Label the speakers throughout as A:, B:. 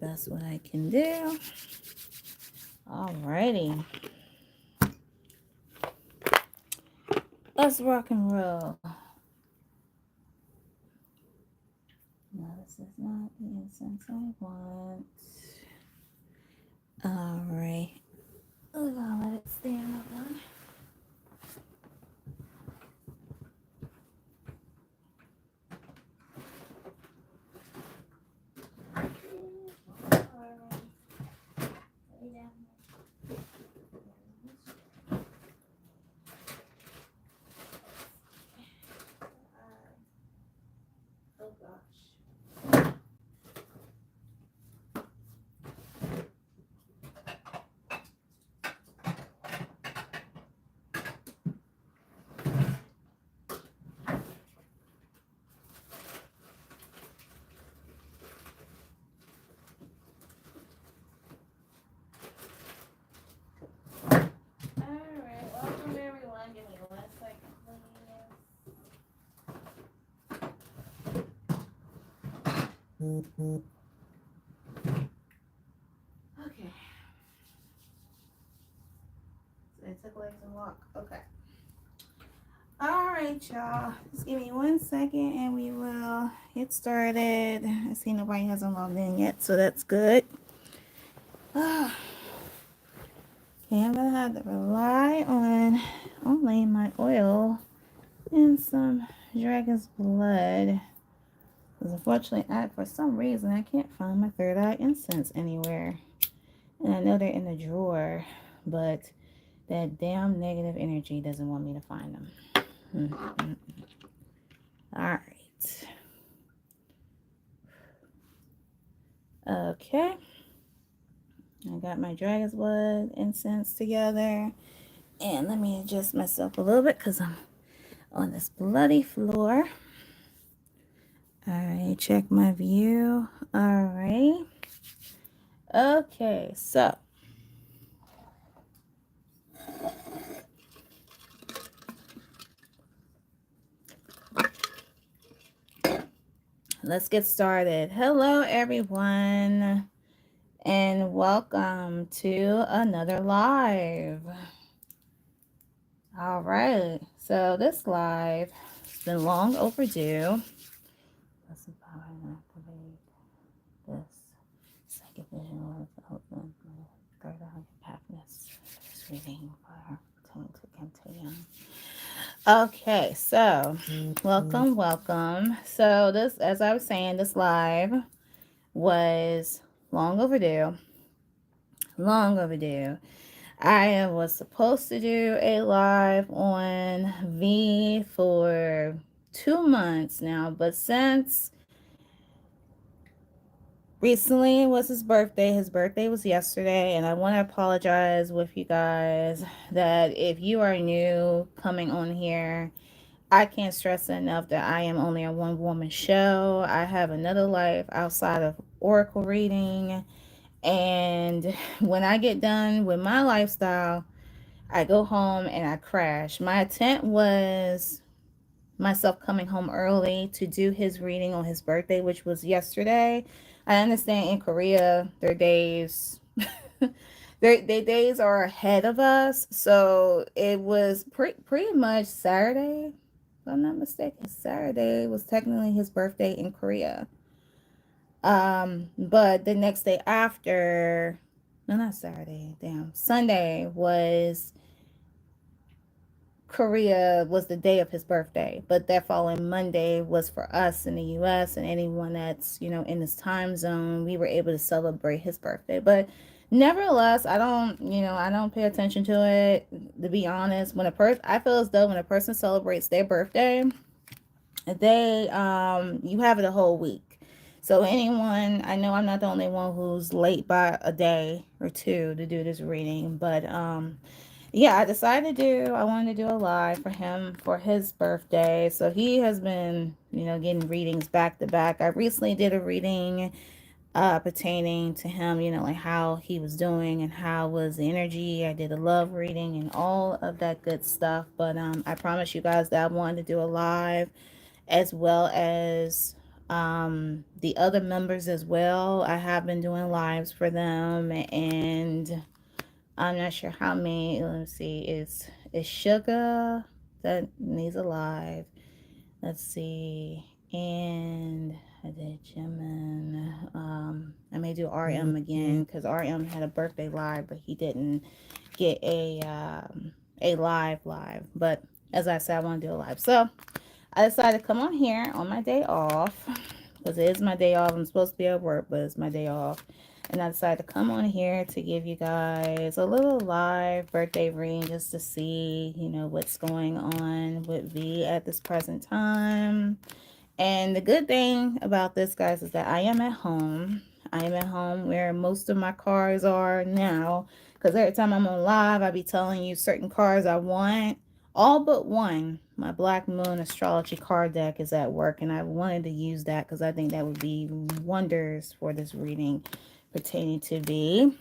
A: that's what I can do. Alrighty. Let's rock and roll. No, this is not the incense I want. Alright. We're gonna let it stand up one. Oh gosh. Alright, welcome everyone. Give me 1 second, please. Okay. So I took legs and walk. Okay. Alright, y'all. Just give me 1 second and we will get started. I see nobody hasn't logged in yet, so that's good. Okay, I'm gonna have to rely on only my oil and some dragon's blood. Because unfortunately, for some reason, I can't find my third eye incense anywhere. And I know they're in the drawer, but that damn negative energy doesn't want me to find them. All right. Okay. I got my dragon's blood incense together. And let me adjust myself a little bit because I'm on this bloody floor. All right, check my view. All right. Okay, so let's get started. Hello, everyone, and welcome to another live. All right, so this live has been long overdue. Let's power and activate this second vision of the third eye happiness. Just reading for kimtaehyung. Okay, so welcome. So this, as I was saying, this live was long overdue. I was supposed to do a live on V for 2 months now, but since recently was his birthday was yesterday, and I want to apologize with you guys that if you are new coming on here, I can't stress enough that I am only a one-woman show. I have another life outside of oracle reading, and when I get done with my lifestyle, I go home and I crash. My intent was myself coming home early to do his reading on his birthday, which was yesterday. I understand in Korea, their days their days are ahead of us, so it was pretty much Saturday. If I'm not mistaken, Saturday was technically his birthday in Korea. But the next day after, no, not Saturday, damn, Sunday was Korea, was the day of his birthday, but that following Monday was for us in the US, and anyone that's, in this time zone, we were able to celebrate his birthday. But nevertheless, I don't pay attention to it, to be honest. I feel as though when a person celebrates their birthday, they you have it a whole week. So anyone, I know I'm not the only one who's late by a day or two to do this reading, but yeah, I wanted to do a live for him for his birthday. So he has been, getting readings back to back. I recently did a reading pertaining to him, like how he was doing and how was the energy. I did a love reading and all of that good stuff. But I promise you guys that I wanted to do a live as well as The other members as well, I have been doing lives for them, and I'm not sure how many. Let me see. It's Sugar that needs a live. Let's see. And I did Jimin. I may do RM again because RM had a birthday live, but he didn't get a live. But as I said, I want to do a live. So I decided to come on here on my day off because it is my day off. I'm supposed to be at work, but it's my day off. And I decided to come on here to give you guys a little live birthday reading just to see, what's going on with V at this present time. And the good thing about this, guys, is that I am at home. I am at home where most of my cards are now. Because every time I'm on live, I be telling you certain cards I want. All but one. My Black Moon Astrology card deck is at work. And I wanted to use that because I think that would be wonders for this reading pertaining to V.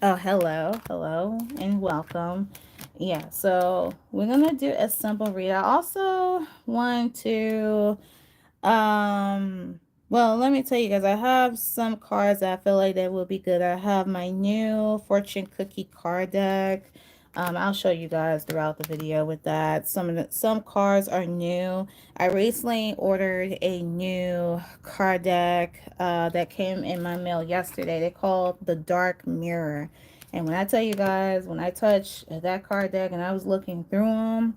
A: Oh, hello, and welcome. Yeah, so we're going to do a simple read. I also want to well, let me tell you guys, I have some cards that I feel like that will be good. I have my new fortune cookie card deck. I'll show you guys throughout the video with that. Some cards are new. I recently ordered a new card deck that came in my mail yesterday. They called the Dark Mirror. And when I tell you guys, when I touched that card deck and I was looking through them,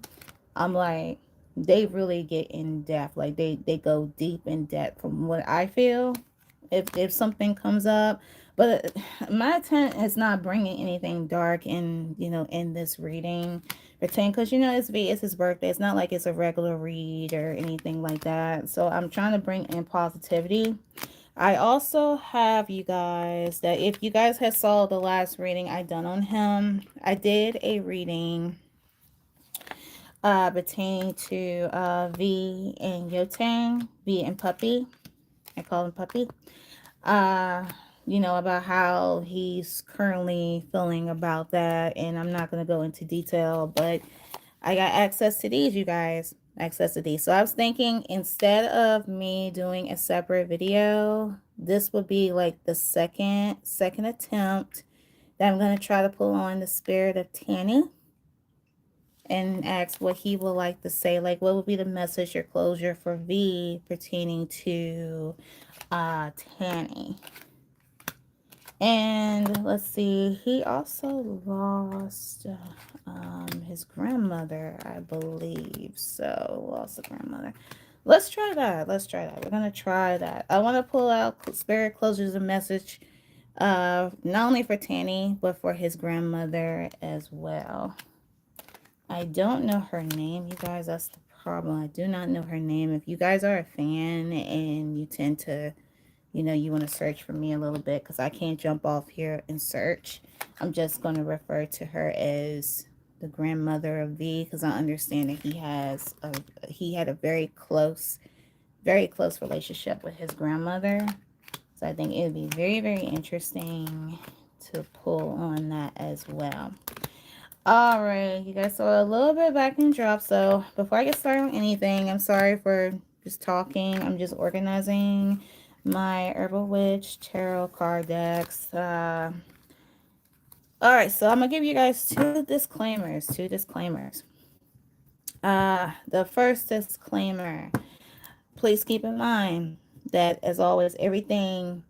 A: I'm like, they really get in depth. Like they go deep in depth from what I feel. If something comes up, but my intent is not bringing anything dark in in this reading, pretend, because it's V, it's his birthday. It's not like it's a regular read or anything like that. So I'm trying to bring in positivity. I also have you guys that if you guys had saw the last reading I done on him, I did a reading pertaining to V and Yotang, V and Puppy. I call him Puppy. About how he's currently feeling about that. And I'm not going to go into detail, but I got access to these, you guys. Access to these. So I was thinking instead of me doing a separate video, this would be like the second attempt that I'm going to try to pull on the spirit of Tanny and ask what he would like to say. Like, what would be the message or closure for V pertaining to Tanny? And let's see, he also lost his grandmother, I believe. So, lost a grandmother. Let's try that. We're going to try that. I want to pull out spirit closures and message not only for Tanny, but for his grandmother as well. I don't know her name, you guys. That's the problem. I do not know her name. If you guys are a fan and you tend to, you want to search for me a little bit, because I can't jump off here and search. I'm just going to refer to her as the grandmother of V, because I understand that he had a very close relationship with his grandmother. So I think it would be very, very interesting to pull on that as well. All right, you guys, so a little bit back and drop. So before I get started on anything, I'm sorry for just talking. I'm just organizing my Herbal Witch tarot card decks. All right, so I'm gonna give you guys two disclaimers. The first disclaimer, please keep in mind that, as always, everything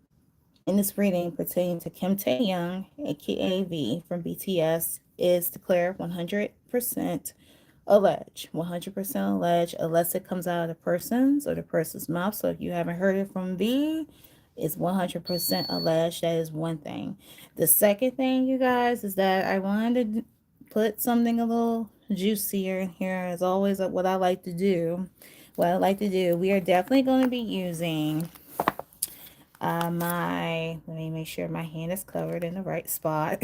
A: in this reading pertaining to Kim Taehyung, aka V from BTS, is declared 100% alleged. 100% alleged, unless it comes out of the person's mouth. So if you haven't heard it from V, it's 100% alleged. That is one thing. The second thing, you guys, is that I wanted to put something a little juicier in here. As always, what I like to do. We are definitely going to be using let me make sure my hand is covered in the right spot.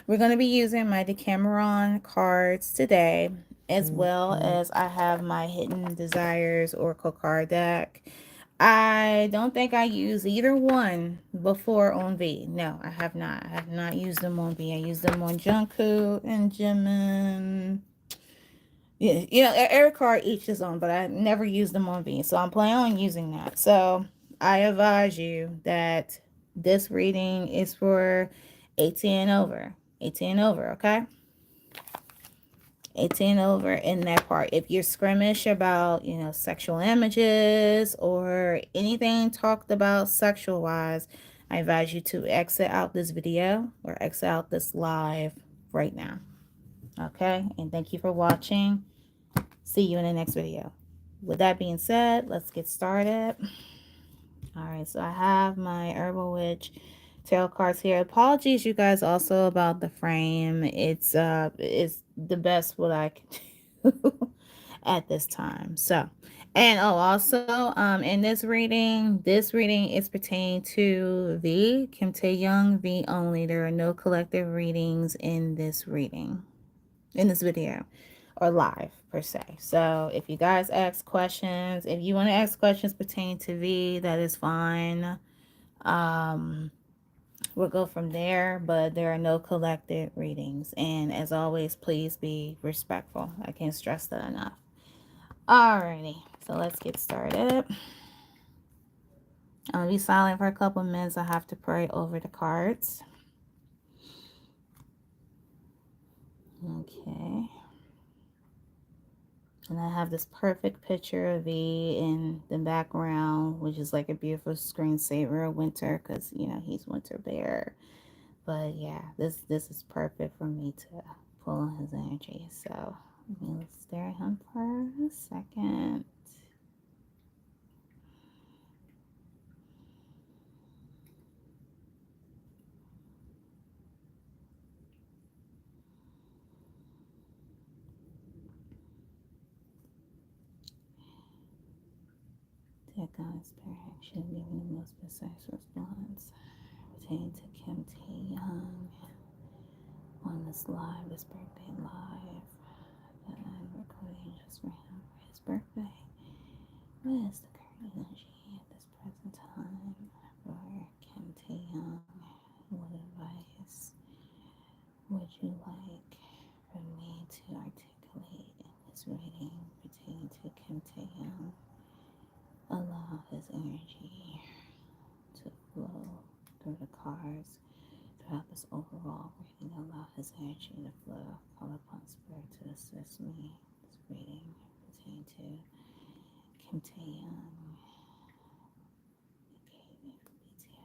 A: We're going to be using my Decamron cards today, as well as I have my Hidden Desires Oracle card deck. I don't think I used either one before on V. No, I have not. I have not used them on V. I used them on Jungkook and Jimin. Yeah, every card each is on, but I never use them on V, so I'm planning on using that. So I advise you that this reading is for 18 over. 18 over, okay? 18 over in that part. If you're squeamish about, sexual images or anything talked about sexual wise, I advise you to exit out this video or exit out this live right now. Okay? And thank you for watching. See you in the next video. With that being said, let's get started. All right, so I have my Herbal Witch tarot cards here. Apologies, you guys, also about the frame. It's the best what I can do at this time. So, and also, in this reading is pertaining to V, kimtaehyung, V only. There are no collective readings in this reading, in this video, or live per se. So if you guys ask questions, if you want to ask questions pertaining to V, that is fine. We'll go from there, but there are no collective readings. And as always, please be respectful. I can't stress that enough. Alrighty, so let's get started. I'll be silent for a couple minutes. I have to pray over the cards. Okay. And I have this perfect picture of V in the background, which is like a beautiful screensaver of Winter, because, he's Winter Bear. But yeah, this is perfect for me to pull on his energy. So let me stare at him for a second. Dear God, Spirit, action, give me the most precise response pertaining to kimtaehyung on this live, this birthday live that I'm recording just for him for his birthday. What is the current energy at this present time for kimtaehyung? What advice would you like for me to articulate in this reading pertaining to kimtaehyung? Allow his energy to flow through the cards throughout this overall reading. Allow his energy to flow. Call upon Spirit to assist me in this reading pertaining to kimtaehyung. Okay, BTS.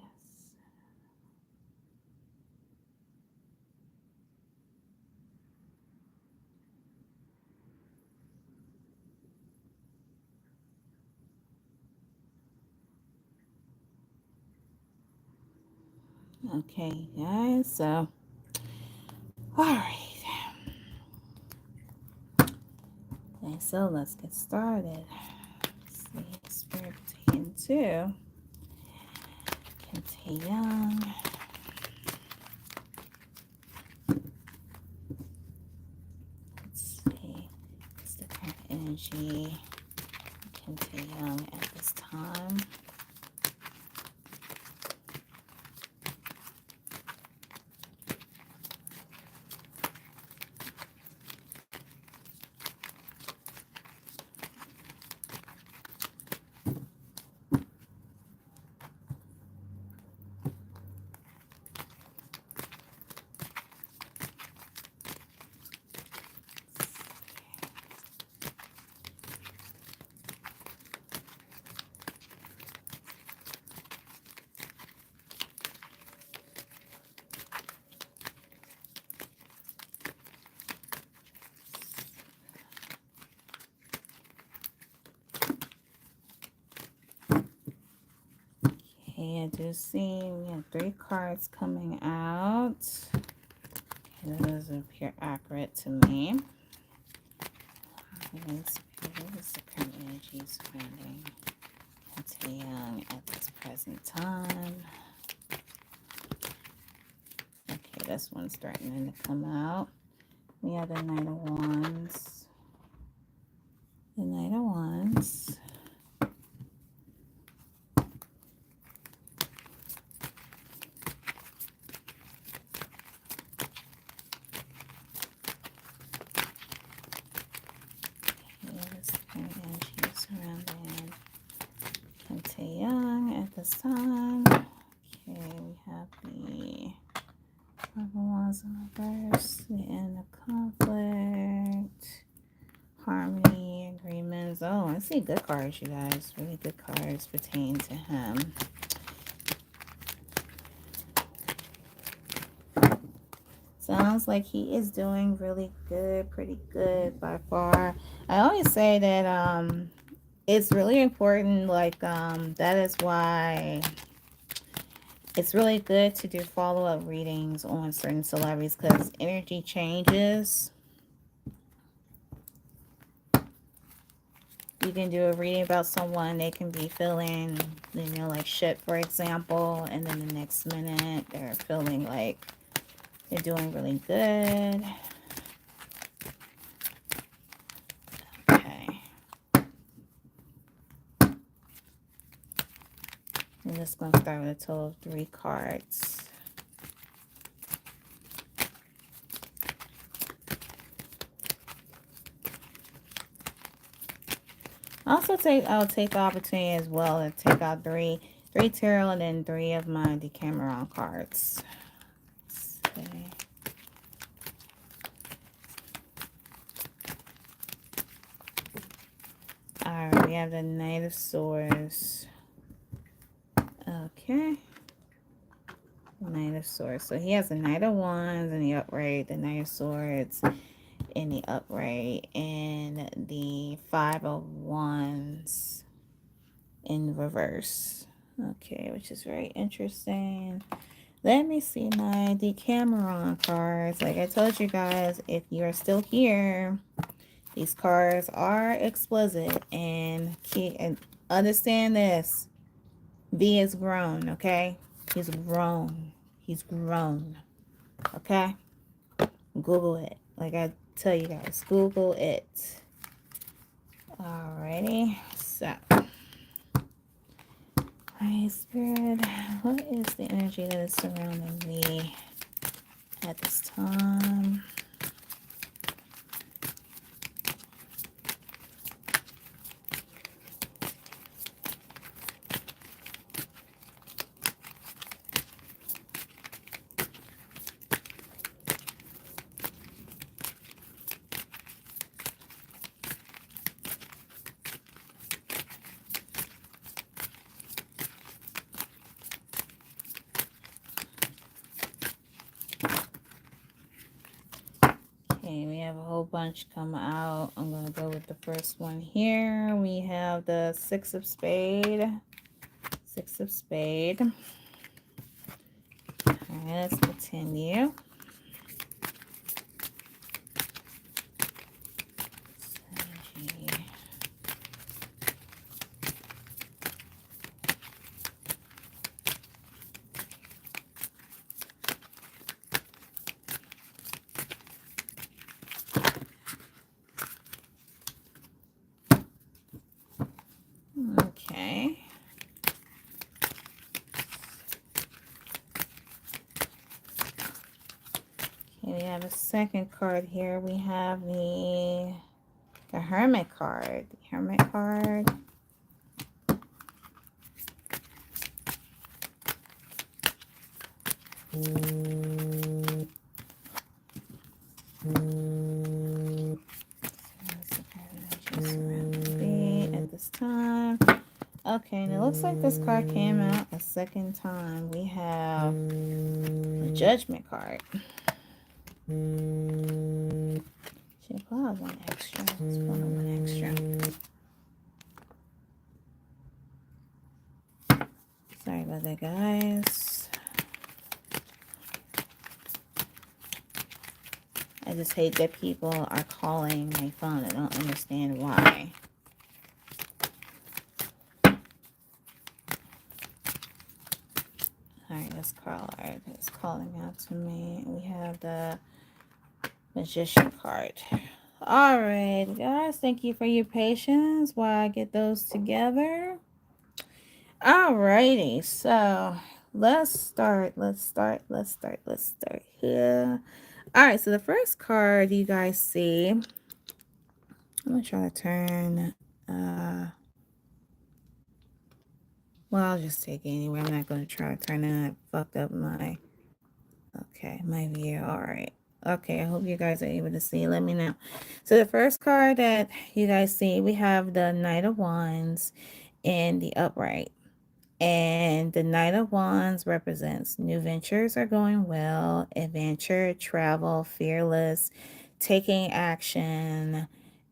A: Okay, guys, so all right. Okay, so let's get started. Let's see, Spirit pertaining to kimtaehyung. Let's see, what's the current energy kimtaehyung at this time? Okay, I do see we have 3 cards coming out. Okay, those appear accurate to me. And Spirit is the current energy surrounding kimtaehyung at this present time. Okay, this one's threatening to come out. We have the Knight of Wands. The Knight of Wands. time. Okay, we have the Wands in reverse, the end of conflict, harmony, agreements. Oh, I see good cards, you guys. Really good cards pertain to him. Sounds like he is doing really good, pretty good by far. I always say that it's really important, like that is why it's really good to do follow-up readings on certain celebrities, because energy changes. You can do a reading about someone, they can be feeling, like shit, for example, and then the next minute they're feeling like they're doing really good. Okay. I'm just going to start with a total of 3 cards. Also I'll take the opportunity as well to take out three tarot and then 3 of my Decamron cards. Okay. Alright, we have the Knight of Swords. Okay. Knight of Swords. So he has the Knight of Wands in the upright, the Knight of Swords in the upright, and the 5 of Wands in reverse. Okay, which is very interesting. Let me see my Decamron cards. Like I told you guys, if you're still here, these cards are explicit, and understand this. V is grown, okay? He's grown. He's grown. Okay? Google it. Like I tell you guys, Google it. Alrighty. So, my spirit, what is the energy that is surrounding me at this time? Okay, we have a whole bunch come out. I'm going to go with the first one here. We have the 6 of Spade. 6 of Spade. All right, let's continue. Okay. Okay, we have a second card here. We have the Hermit card. The Hermit card. At this time. Okay, and it looks like this card came out a second time. We have the Judgment card. Should I pull out one extra? Let's pull out one extra. Sorry about that, guys. I just hate that people are calling my phone. I don't understand why. Alright, this card is calling out to me. We have the Magician card. Alright, guys. Thank you for your patience while I get those together. Alrighty, so let's start here. Alright, so the first card you guys see, I'm gonna try to turn Well, I'll just take it anyway. I'm not going to try to turn it. I fucked up my, okay, my view. All right. Okay, I hope you guys are able to see. Let me know. So the first card that you guys see, we have the Knight of Wands in the upright. And the Knight of Wands represents new ventures are going well, adventure, travel, fearless, taking action,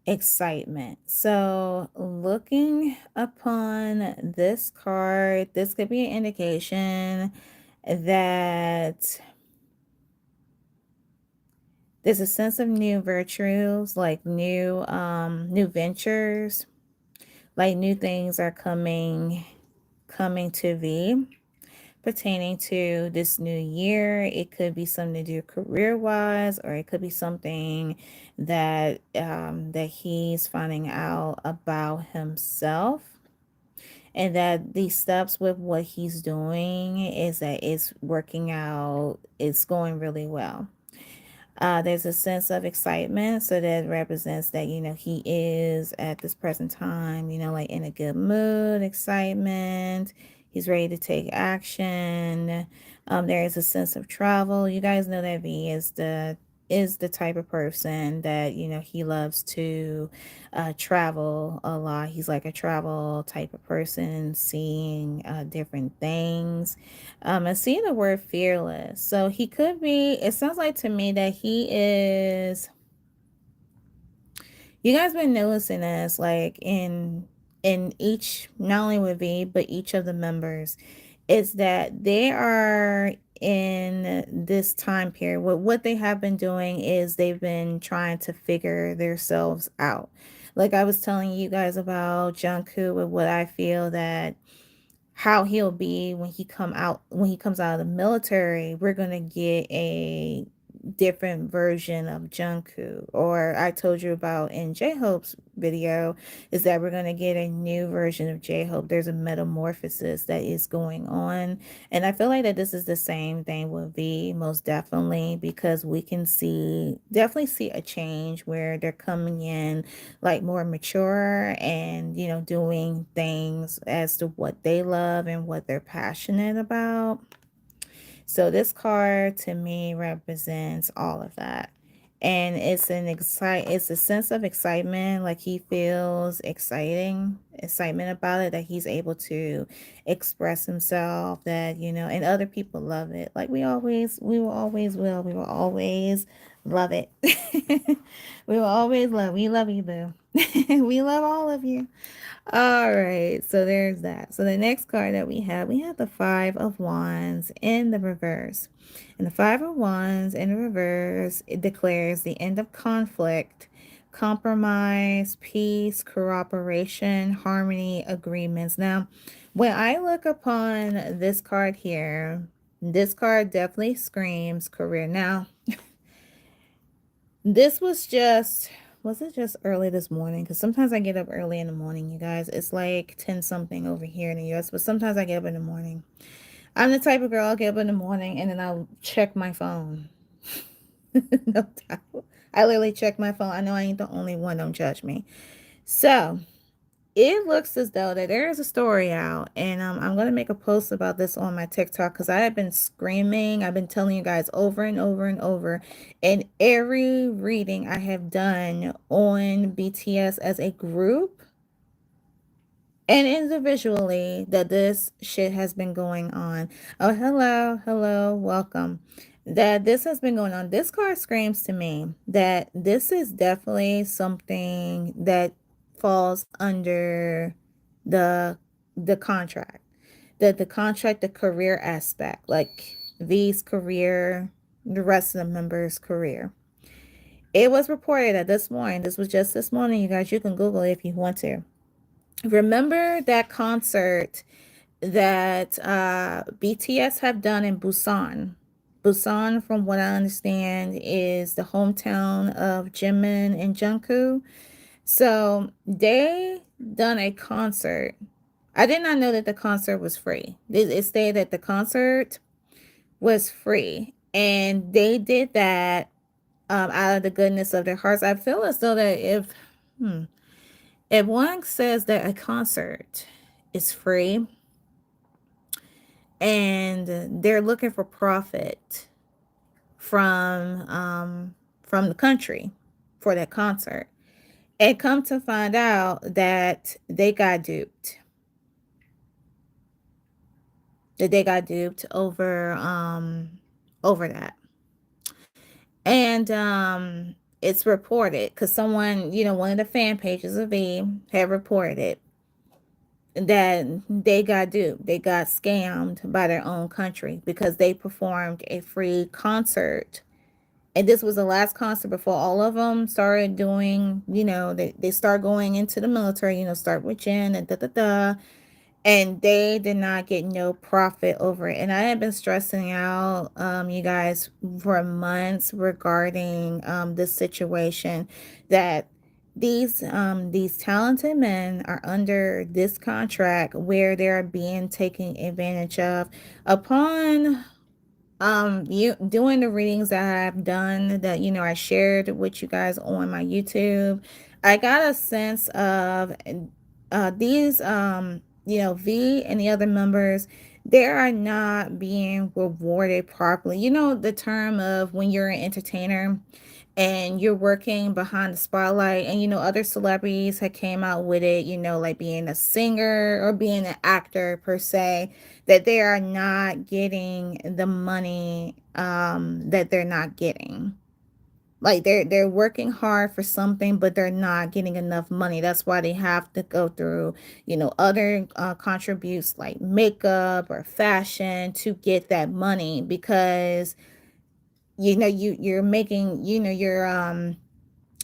A: excitement. So, looking upon this card, this could be an indication that there's a sense of new virtues, like new ventures, like new things are coming to be pertaining to this new year. It could be something to do career wise, or it could be something that he's finding out about himself, and that these steps with what he's doing is that it's working out, it's going really well. There's a sense of excitement, so that represents that, he is at this present time, like in a good mood, excitement. He's ready to take action. There is a sense of travel. You guys know that V is the type of person that, he loves to travel a lot. He's like a travel type of person, seeing different things. And seeing the word fearless. So he could be, it sounds like to me that he is, you guys been noticing this, like in each, not only with V, but each of the members, is that they are in this time period. What they have been doing is they've been trying to figure themselves out. Like I was telling you guys about Jungkook, with what I feel that how he'll be when he comes out of the military. We're gonna get a different version of Jungkook. Or I told you about in J-Hope's video, is that we're gonna get a new version of J-Hope. There's a metamorphosis that is going on, and I feel like that this is the same thing with V, most definitely, because we can definitely see a change where they're coming in like more mature, and doing things as to what they love and what they're passionate about. So this card to me represents all of that. And it's a sense of excitement, like he feels excitement about it, that he's able to express himself, that, and other people love it. Like we will always love it. We love you, boo. We love all of you. All right, so there's that. So the next card that we have the Five of Wands in the reverse. And the Five of Wands in the reverse, it declares the end of conflict, compromise, peace, cooperation, harmony, agreements. Now, when I look upon this card here, this card definitely screams career. Now, this was it just early this morning? Because sometimes I get up early in the morning, you guys. It's like 10 something over here in the US, but sometimes I get up in the morning. I'm the type of girl, I'll get up in the morning and then I'll check my phone. No doubt. I literally check my phone. I know I ain't the only one, don't judge me. So it looks as though that there is a story out, and I'm going to make a post about this on my TikTok, because I have been screaming. I've been telling you guys over and over and over in every reading I have done on BTS as a group and individually, that this shit has been going on. Oh, hello, welcome. That this has been going on. This card screams to me that this is definitely something that falls under the the contract. That the contract, the career aspect, like V's career, the rest of the members' career. It was reported that this morning, this was just this morning, you guys, you can Google it if you want to. Remember that concert that BTS have done in Busan? Busan, from what I understand, is the hometown of Jimin and Jungkook. So they done a concert. I did not know that the concert was free. It stated that the concert was free, and they did that out of the goodness of their hearts. I feel as though that if one says that a concert is free, and they're looking for profit from the country for that concert. And come to find out that they got duped. That they got duped over that. And it's reported because someone, one of the fan pages of V had reported that they got duped. They got scammed by their own country because they performed a free concert. And this was the last concert before all of them started doing, they start going into the military, start with Jen and da da da. And they did not get no profit over it. And I have been stressing out, you guys, for months regarding this situation, that these talented men are under this contract where they're being taken advantage of. Upon you doing the readings that I've done, that I shared with you guys on my YouTube, I got a sense of these V and the other members, they are not being rewarded properly. The term of when you're an entertainer and you're working behind the spotlight, and other celebrities had came out with it, like being a singer or being an actor per se, that they are not getting the money that they're not getting. Like they're working hard for something, but they're not getting enough money. That's why they have to go through other contributes like makeup or fashion to get that money, because you're making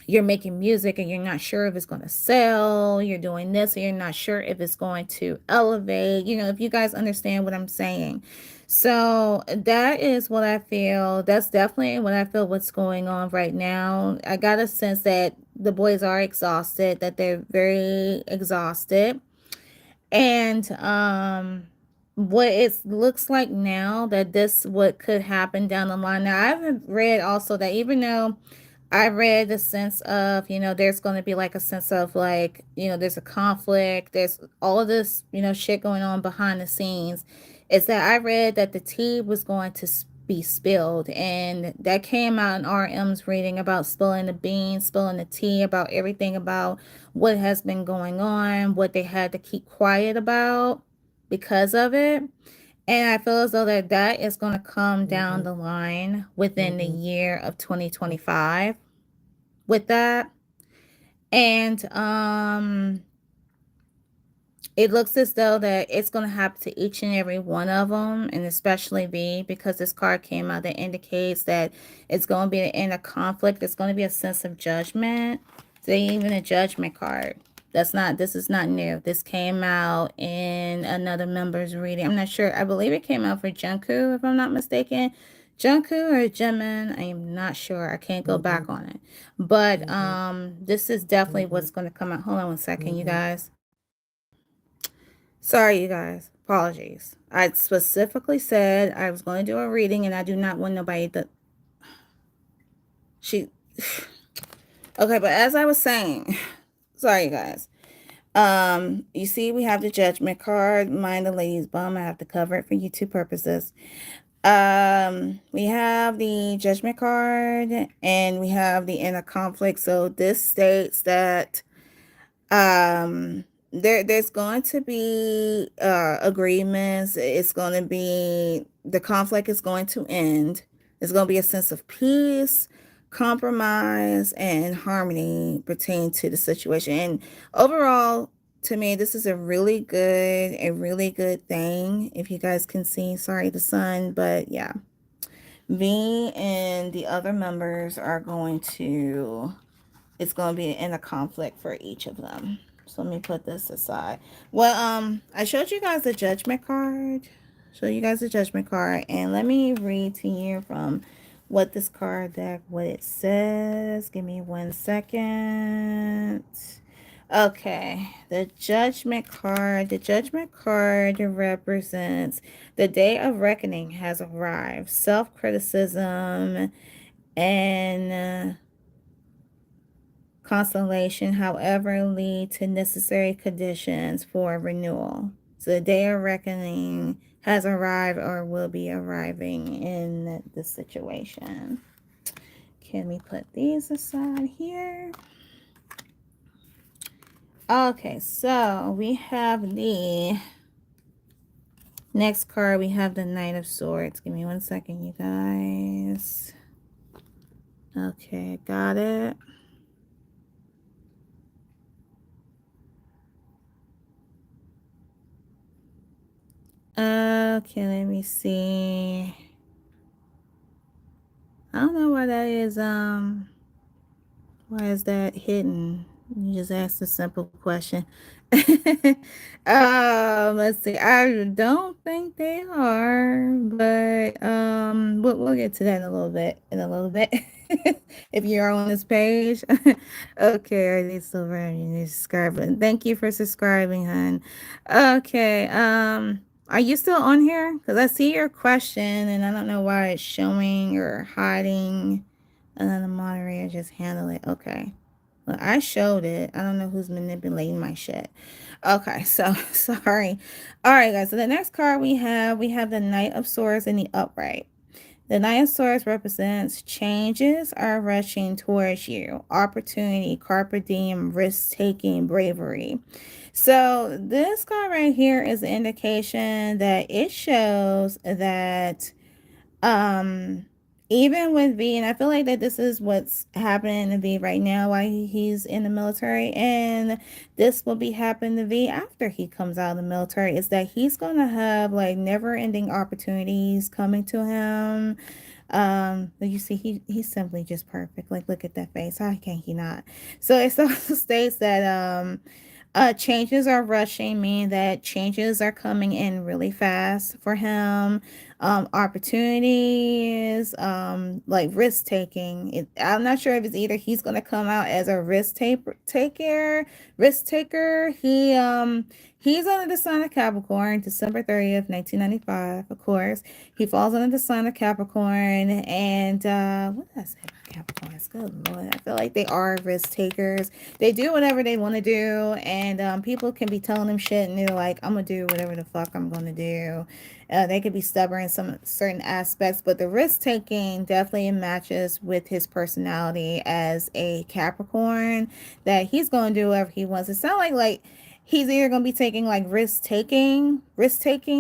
A: you're making music and you're not sure if it's going to sell. You're doing this and you're not sure if it's going to elevate, if you guys understand what I'm saying. So that is what I feel. That's definitely what I feel what's going on right now. I got a sense that the boys are exhausted, that they're very exhausted. And what it looks like now, that this what could happen down the line. Now I've read also that, even though I read the sense of, there's going to be like a sense of like, there's a conflict, there's all of this, shit going on behind the scenes, is that I read that the tea was going to be spilled. And that came out in RM's reading about spilling the beans, spilling the tea, about everything about what has been going on, what they had to keep quiet about because of it. And I feel as though that is going to come down the line within the year of 2025 with that. And it looks as though that it's going to happen to each and every one of them, and especially V, because this card came out that indicates that it's going to be an end of conflict. It's going to be a sense of judgment. So even a judgment card. This is not new. This came out in another member's reading. I'm not sure. I believe it came out for Junku, if I'm not mistaken. Junku or Jimin, I am not sure. I can't go back on it. But this is definitely what's going to come out. Hold on one second, you guys. Sorry, you guys. Apologies. I specifically said I was going to do a reading, and I do not want nobody to... Okay, but as I was saying, sorry, you guys. You see, we have the Judgment card. Mind the lady's bum. I have to cover it for YouTube purposes. We have the Judgment card, and we have the inner conflict. So this states that there's going to be agreements. It's going to be, the conflict is going to end. There's going to be a sense of peace, compromise, and harmony pertaining to the situation. And overall, to me, this is a really good thing. If you guys can see, sorry, the sun, but yeah. Me and the other members are going to, it's going to be in a conflict for each of them. So let me put this aside. Well, I showed you guys the Judgment card. And let me read to you from what this card deck, what it says. Give me 1 second. Okay, the Judgment card. The Judgment card represents the day of reckoning has arrived. Self-criticism and consolation, however, lead to necessary conditions for renewal. So the day of reckoning has arrived or will be arriving in the situation. Can we put these aside here? Okay, so we have the next card. We have the Knight of Swords. Give me 1 second, you guys. Okay, got it. Okay, let me see. I don't know why that is, why is that hidden? You just asked a simple question. Let's see. I don't think they are, but we'll get to that in a little bit. If you're on this page. Okay, I need silver. You need to subscribe. Thank you for subscribing, hon. Okay. Are you still on here? Because I see your question and I don't know why it's showing or hiding. And then the moderator just handle it. Okay. Well, I showed it. I don't know who's manipulating my shit. Okay, so sorry. All right, guys. So the next card we have the Knight of Swords in the upright. The Knight of Swords represents changes are rushing towards you. Opportunity, carpe diem, risk-taking, bravery. So this card right here is an indication that it shows that even with V, and I feel like that this is what's happening to V right now while he's in the military, and this will be happening to V after he comes out of the military, is that he's gonna have like never-ending opportunities coming to him. You see, he's simply just perfect. Like, look at that face. How can he not? So it also states that changes are rushing, meaning that changes are coming in really fast for him. Opportunities, like risk taking. I'm not sure if it's either he's going to come out as a risk taker. He's under the sign of Capricorn, December 30th, 1995. Of course, he falls under the sign of Capricorn. And what did I say about Capricorns? Good Lord, I feel like they are risk takers. They do whatever they want to do, and people can be telling them shit, and they're like, I'm gonna do whatever the fuck I'm gonna do. They could be stubborn in some certain aspects, but the risk taking definitely matches with his personality as a Capricorn, that he's gonna do whatever he wants. It sounds like he's either gonna be taking like risk taking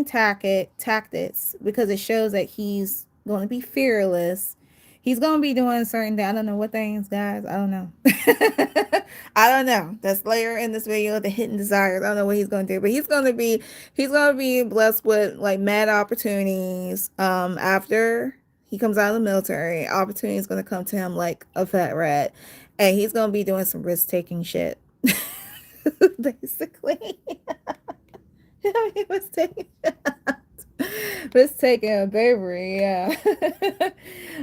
A: tactics, because it shows that he's going to be fearless. He's going to be doing certain things. I don't know what things, guys. I don't know. I don't know. That's later in this video, the hidden desires. I don't know what he's going to do, but he's going to be blessed with like mad opportunities. After he comes out of the military, opportunity is going to come to him like a fat rat, and he's going to be doing some risk taking shit. Basically. He was taking risk taking a baby, yeah.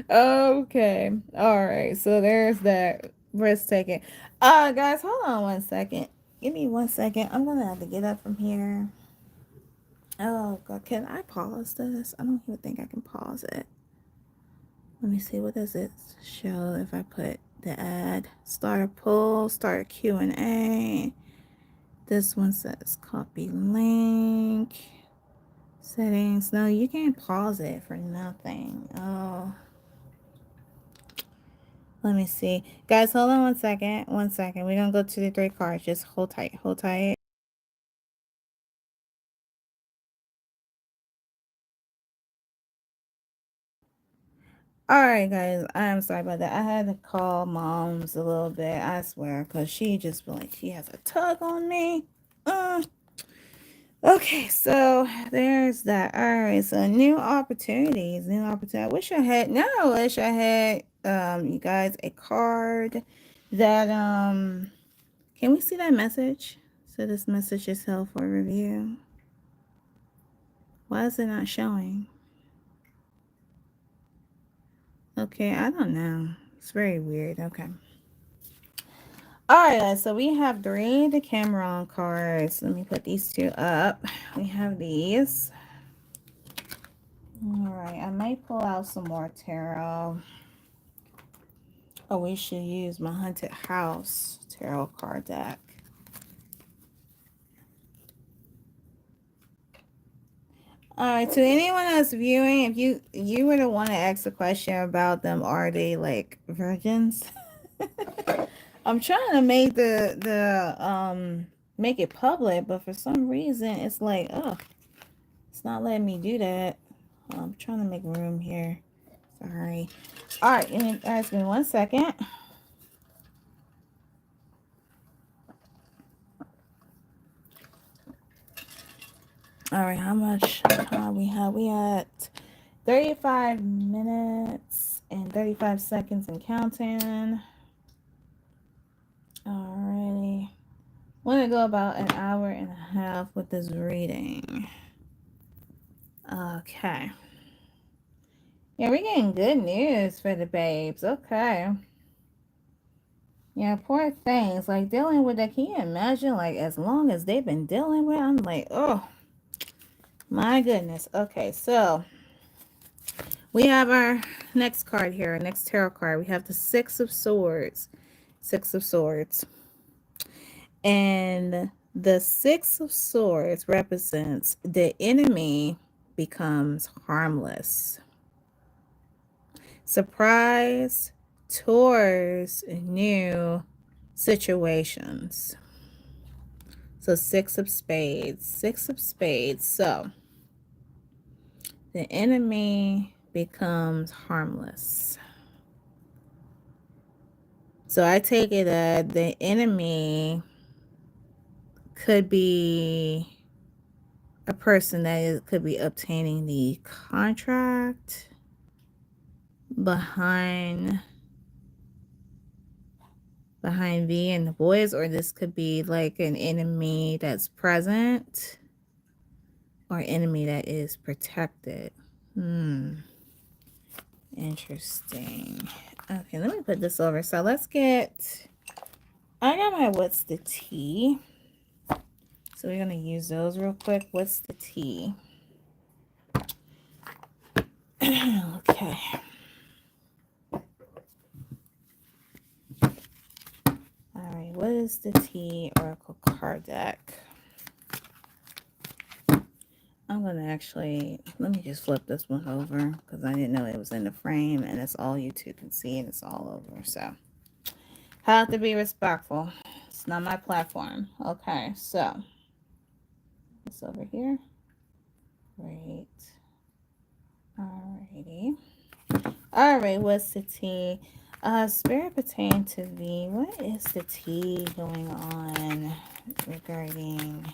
A: Okay. All right. So there's that risk taking. Guys, hold on 1 second. Give me 1 second. I'm gonna have to get up from here. Oh god, can I pause this? I don't even think I can pause it. Let me see, what does it show if I put the ad? Start a poll, start a Q&A. This one says copy link. Settings. No, you can't pause it for nothing. Oh. Let me see. Guys, hold on 1 second. 1 second. We're going to go to the 3 cards. Just hold tight. Hold tight. Alright, guys. I'm sorry about that. I had to call moms a little bit. I swear. Because she just feel like she has a tug on me. Okay, so there's that. Alright, so new opportunities. I wish I had, you guys, a card that, can we see that message? So this message is held for review. Why is it not showing? Okay, I don't know. It's very weird. Okay. Alright, guys, so we have 3 Decamron cards. Let me put these 2 up. We have these. Alright, I might pull out some more tarot. Oh, we should use my Haunted House tarot card deck. All right, to anyone that's viewing, if you were to want to ask a question about them, are they like virgins? I'm trying to make make it public, but for some reason it's like, oh, it's not letting me do that. I'm trying to make room here. Sorry. All right, and guys, give me 1 second. All right, how much time we have? We at 35 minutes and 35 seconds and counting. Alrighty. Want to go about an hour and a half with this reading. Okay. Yeah, we're getting good news for the babes. Okay. Yeah, poor things. Like, dealing with that. Can you imagine, like, as long as they've been dealing with, I'm like, oh, my goodness. Okay, so we have our next card here, our next tarot card. We have the Six of Swords. Six of Swords. And the Six of Swords represents the enemy becomes harmless. Surprise tours new situations. So Six of Spades. Six of Spades. So the enemy becomes harmless. So I take it that the enemy could be a person that could be obtaining the contract behind V and the boys, or this could be like an enemy that's present or enemy that is protected. Interesting. Okay, let me put this over. So let's get, I got my what's the tea. So we're going to use those real quick. What's the tea? Okay. All right, what is the tea Oracle card deck? I'm going to actually, let me just flip this one over because I didn't know it was in the frame and it's all you two can see and it's all over. So, have to be respectful. It's not my platform. Okay, so, it's over here. Great. Alrighty. Alright, what's the tea? Spirit pertain to thee. What is the tea going on regarding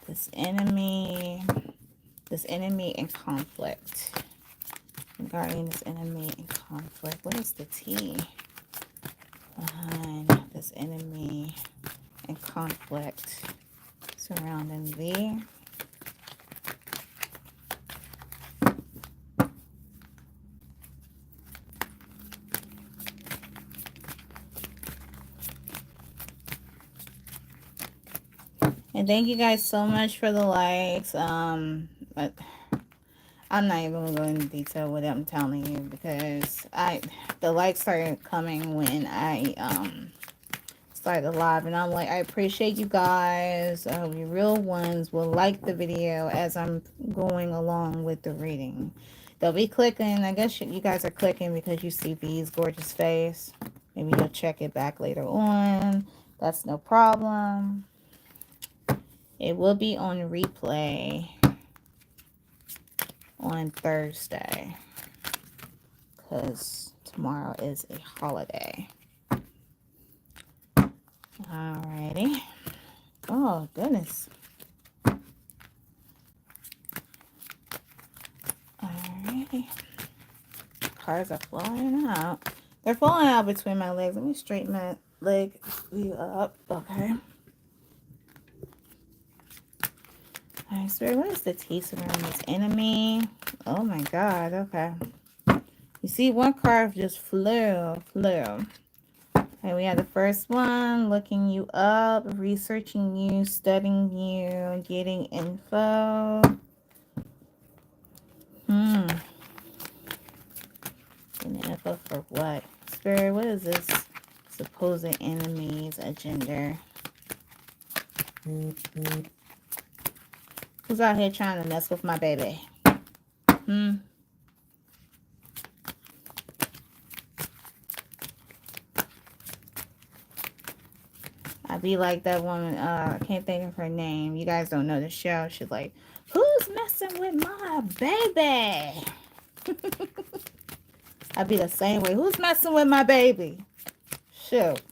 A: this enemy in conflict? Regarding this enemy in conflict. What is the tea behind this enemy in conflict surrounding thee? And thank you guys so much for the likes. But I'm not even gonna go into detail with it, I'm telling you, because the likes started coming when I started live, and I'm like, I appreciate you guys. You real ones will like the video as I'm going along with the reading. They'll be clicking. I guess you guys are clicking because you see V's gorgeous face. Maybe you'll check it back later on. That's no problem. It will be on replay on Thursday because tomorrow is a holiday. Alrighty. Oh, goodness. Alrighty. Cards are flying out. They're falling out between my legs. Let me straighten my leg view up. Okay. Alright, Spirit, what is the tea surrounding this enemy? Oh my god, okay. You see, one card just flew. Okay, we have the first one, looking you up, researching you, studying you, getting info. Getting info for what? Spirit, what is this supposed enemy's agenda? Who's out here trying to mess with my baby? I be like that woman, I can't think of her name. You guys don't know the show. She's like, who's messing with my baby? I be the same way. Who's messing with my baby? Shoot.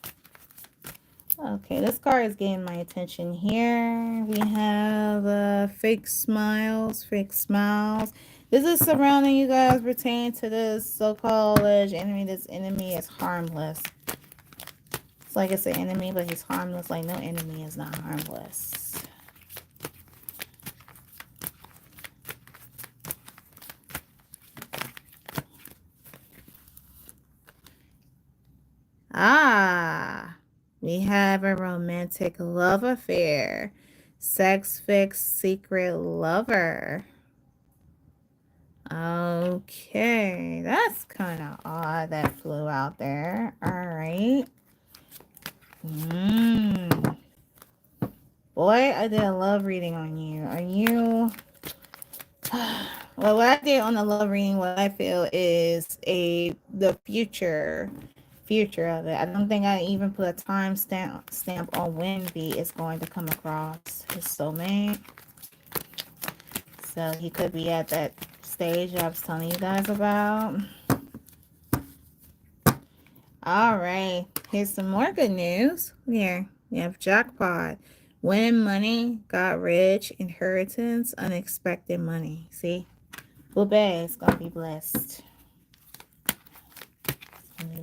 A: Okay, this card is getting my attention here. We have fake smiles, fake smiles. This is surrounding you guys pertaining to this so-called alleged enemy. This enemy is harmless. It's like it's an enemy, but he's harmless. Like, no enemy is not harmless. We have a romantic love affair. Sex fix secret lover. Okay, that's kind of odd that flew out there. All right. Boy, I did a love reading on you. Are you... Well, what I did on the love reading, what I feel is the future of it. I don't think I even put a time stamp on when V is going to come across his soulmate. So he could be at that stage I was telling you guys about. All right, here's some more good news. Here we have jackpot, winning money, got rich, inheritance, unexpected money. See, Booby is gonna be blessed.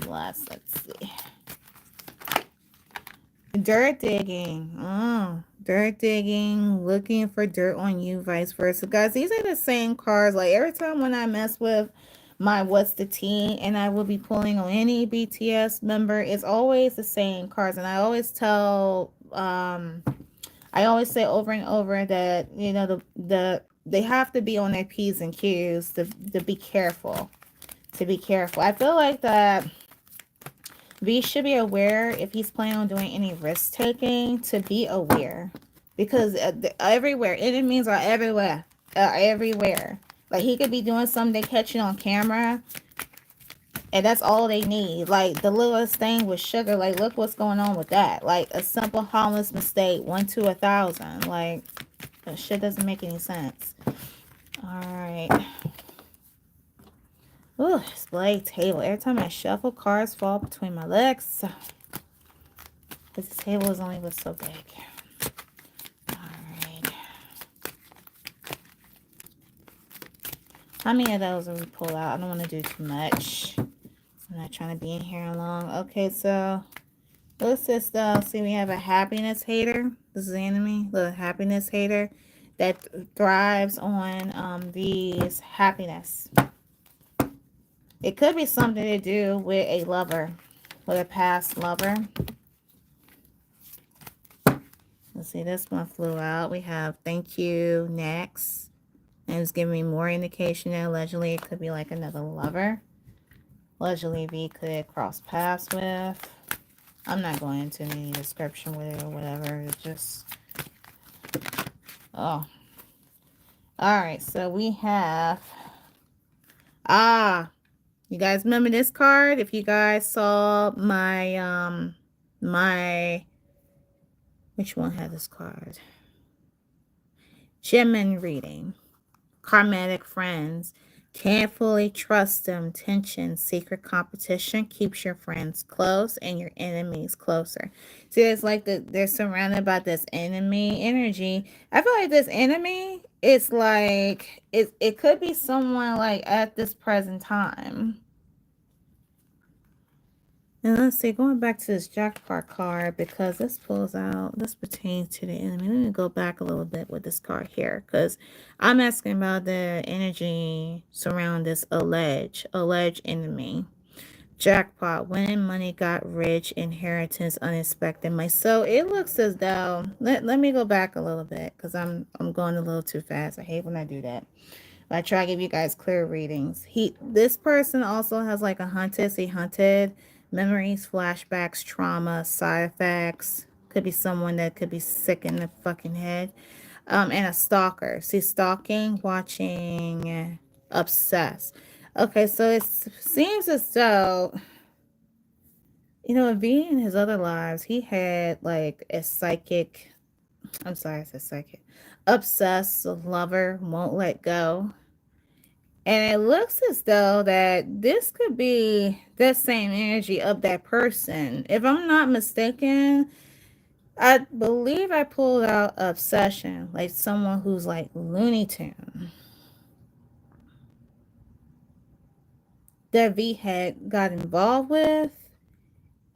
A: Let's see. Dirt digging. Oh, dirt digging, looking for dirt on you, vice versa. Guys, these are the same cards. Like, every time when I mess with my what's the tea and I will be pulling on any BTS member, it's always the same cards. And I always tell, I always say over and over that, you know, they have to be on their P's and Q's to be careful. To be careful. I feel like that V should be aware if he's planning on doing any risk taking, to be aware, because everywhere enemies are everywhere, everywhere. Like, he could be doing something, they catch it on camera, and that's all they need. Like, the littlest thing with sugar, like, look what's going on with that. Like, a simple harmless mistake, 1 to 1,000. Like, that shit doesn't make any sense. All right. Ooh, display table. Every time I shuffle, cards fall between my legs. Because the table is only so big. Alright. How many of those will we pull out? I don't want to do too much. I'm not trying to be in here long. Okay, so what's this though? See, we have a happiness hater. This is the enemy. The happiness hater that thrives on these happiness. It could be something to do with a lover, with a past lover. Let's see, this one flew out. We have thank you next. And it's giving me more indication that allegedly it could be like another lover. Allegedly V could cross paths with. I'm not going into any description with it or whatever. It's just... Oh. Alright, so we have... You guys remember this card? If you guys saw my, which one had this card? Gemini reading. Karmatic friends. Can't fully trust them. Tension. Secret competition keeps your friends close and your enemies closer. See, it's like they're surrounded by this enemy energy. I feel like this enemy, it's like, it could be someone like at this present time. And let's see, going back to this jackpot card, because this pulls out, this pertains to the enemy. Let me go back a little bit with this card here, because I'm asking about the energy surrounding this alleged enemy. Jackpot, winning money, got rich, inheritance, unexpected money. So it looks as though, let me go back a little bit, because I'm going a little too fast. I hate when I do that. But I try to give you guys clear readings. This person also has like a hunted. Memories, flashbacks, trauma, side effects. Could be someone that could be sick in the fucking head. And a stalker. See, stalking, watching, obsessed. Okay, so it seems as though, V in his other lives, he had like a psychic, I'm sorry, I said psychic, obsessed lover, won't let go. And it looks as though that this could be that same energy of that person. If I'm not mistaken, I believe I pulled out obsession, like someone who's like Looney Tune. That V had got involved with,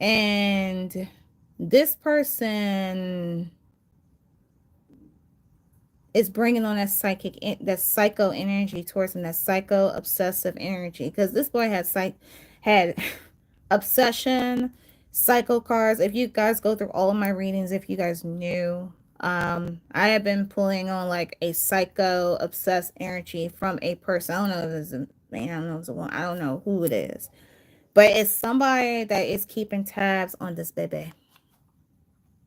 A: and this person is bringing on that that psycho energy towards him, that psycho obsessive energy. Because this boy had obsession, psycho cards. If you guys go through all of my readings, if you guys knew, I have been pulling on like a psycho obsessed energy from a person. I don't know if it's a man, I don't know if it's a woman, I don't know who it is, but it's somebody that is keeping tabs on this baby.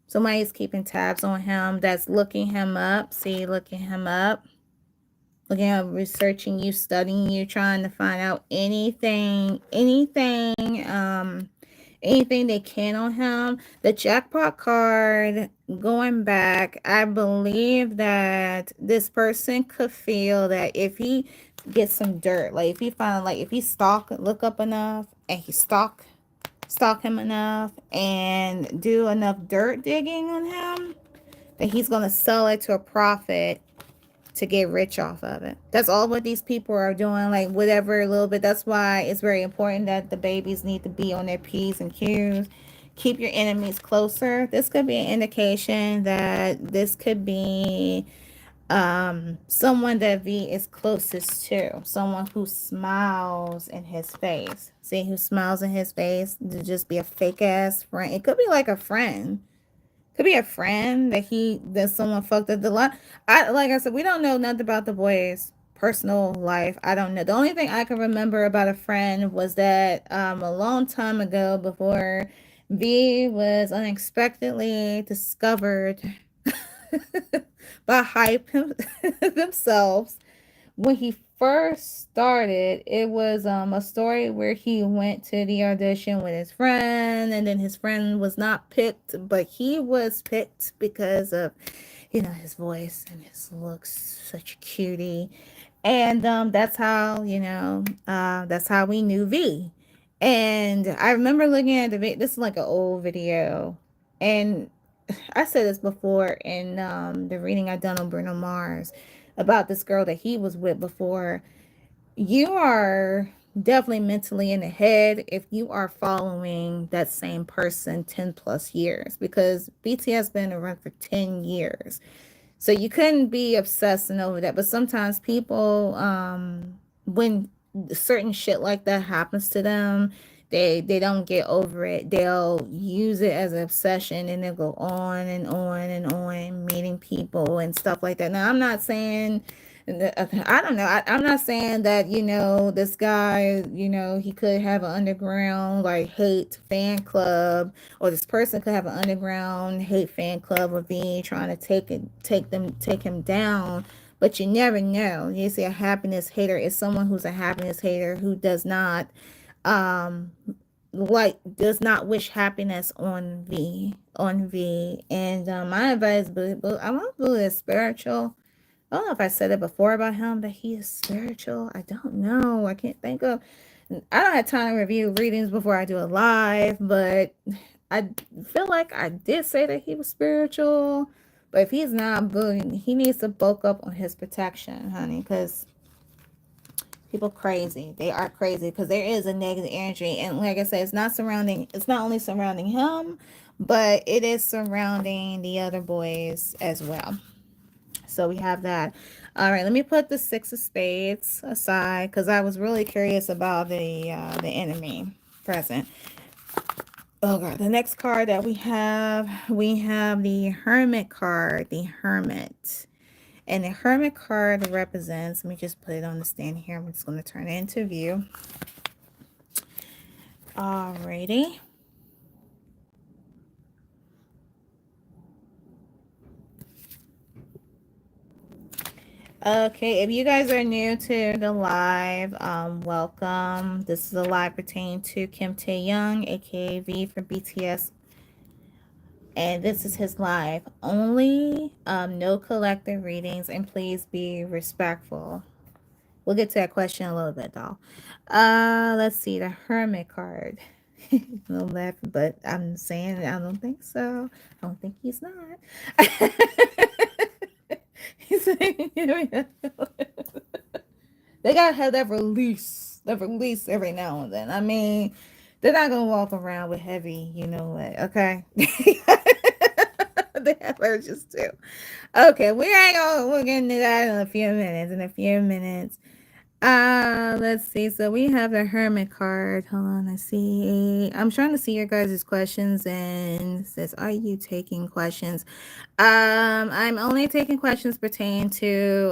A: Somebody's keeping tabs on him, that's looking him up. See, looking him up. Looking at researching you, studying you, trying to find out anything they can on him. The jackpot card, going back, I believe that this person could feel that if he gets some dirt, like if he find, like if he look up enough, and he stalk him enough and do enough dirt digging on him, that he's going to sell it to a profit to get rich off of it. That's all what these people are doing, like whatever a little bit. That's why it's very important that the babies need to be on their P's and Q's. Keep your enemies closer. This could be an indication that this could be someone that V is closest to, someone who smiles in his face. See, who smiles in his face, to just be a fake ass friend. It could be like a friend. Could be a friend that someone fucked up the lot. Like I said, we don't know nothing about the boy's personal life. I don't know. The only thing I can remember about a friend was that a long time ago, before V was unexpectedly discovered by Hype themselves, when he first started, it was a story where he went to the audition with his friend, and then his friend was not picked, but he was picked because of his voice and his looks, such a cutie. And that's how that's how we knew V. And I remember looking at the video. This is like an old video, and I said this before in the reading I done on Bruno Mars about this girl that he was with before. You are definitely mentally in the head if you are following that same person 10 plus years, because BTS has been around for 10 years. So you couldn't be obsessing over that. But sometimes people, when certain shit like that happens to them, they don't get over it. They'll use it as an obsession, and they'll go on and on and on, meeting people and stuff like that. Now, I'm not saying, I don't know. I'm not saying that, this guy, he could have an underground like hate fan club, or this person could have an underground hate fan club of being trying to take him down. But you never know. You see, a happiness hater is someone who's a happiness hater who does not does not wish happiness on V. And my advice, but I want to believe spiritual. I don't know if I said it before about him, that he is spiritual. I don't know. I can't think of. I don't have time to review readings before I do a live, but I feel like I did say that he was spiritual. But if he's not, he needs to bulk up on his protection, honey, because people crazy. They are crazy because there is a negative energy. And like I said, it's not only surrounding him, but it is surrounding the other boys as well. So we have that. All right, let me put the Six of Spades aside because I was really curious about the enemy present. Oh God, the next card that we have the Hermit card, the Hermit. And the Hermit card represents, let me just put it on the stand here. I'm just going to turn it into view. Alrighty. Okay, if you guys are new to the live, welcome. This is a live pertaining to Kim Tae-young, aka V for BTS, and this is his live only. No collective readings, and please be respectful. We'll get to that question a little bit, though. Let's see the Hermit card. No laughing, but I'm saying I don't think so. I don't think he's not. He's saying, they gotta have that release every now and then. I mean, they're not gonna walk around with heavy, you know what? Okay, they have urges too. Okay, we ain't gonna we'll get into that in a few minutes. Let's see. So we have the Hermit card. Hold on, let's see. I'm trying to see your guys' questions and it says, are you taking questions? I'm only taking questions pertaining to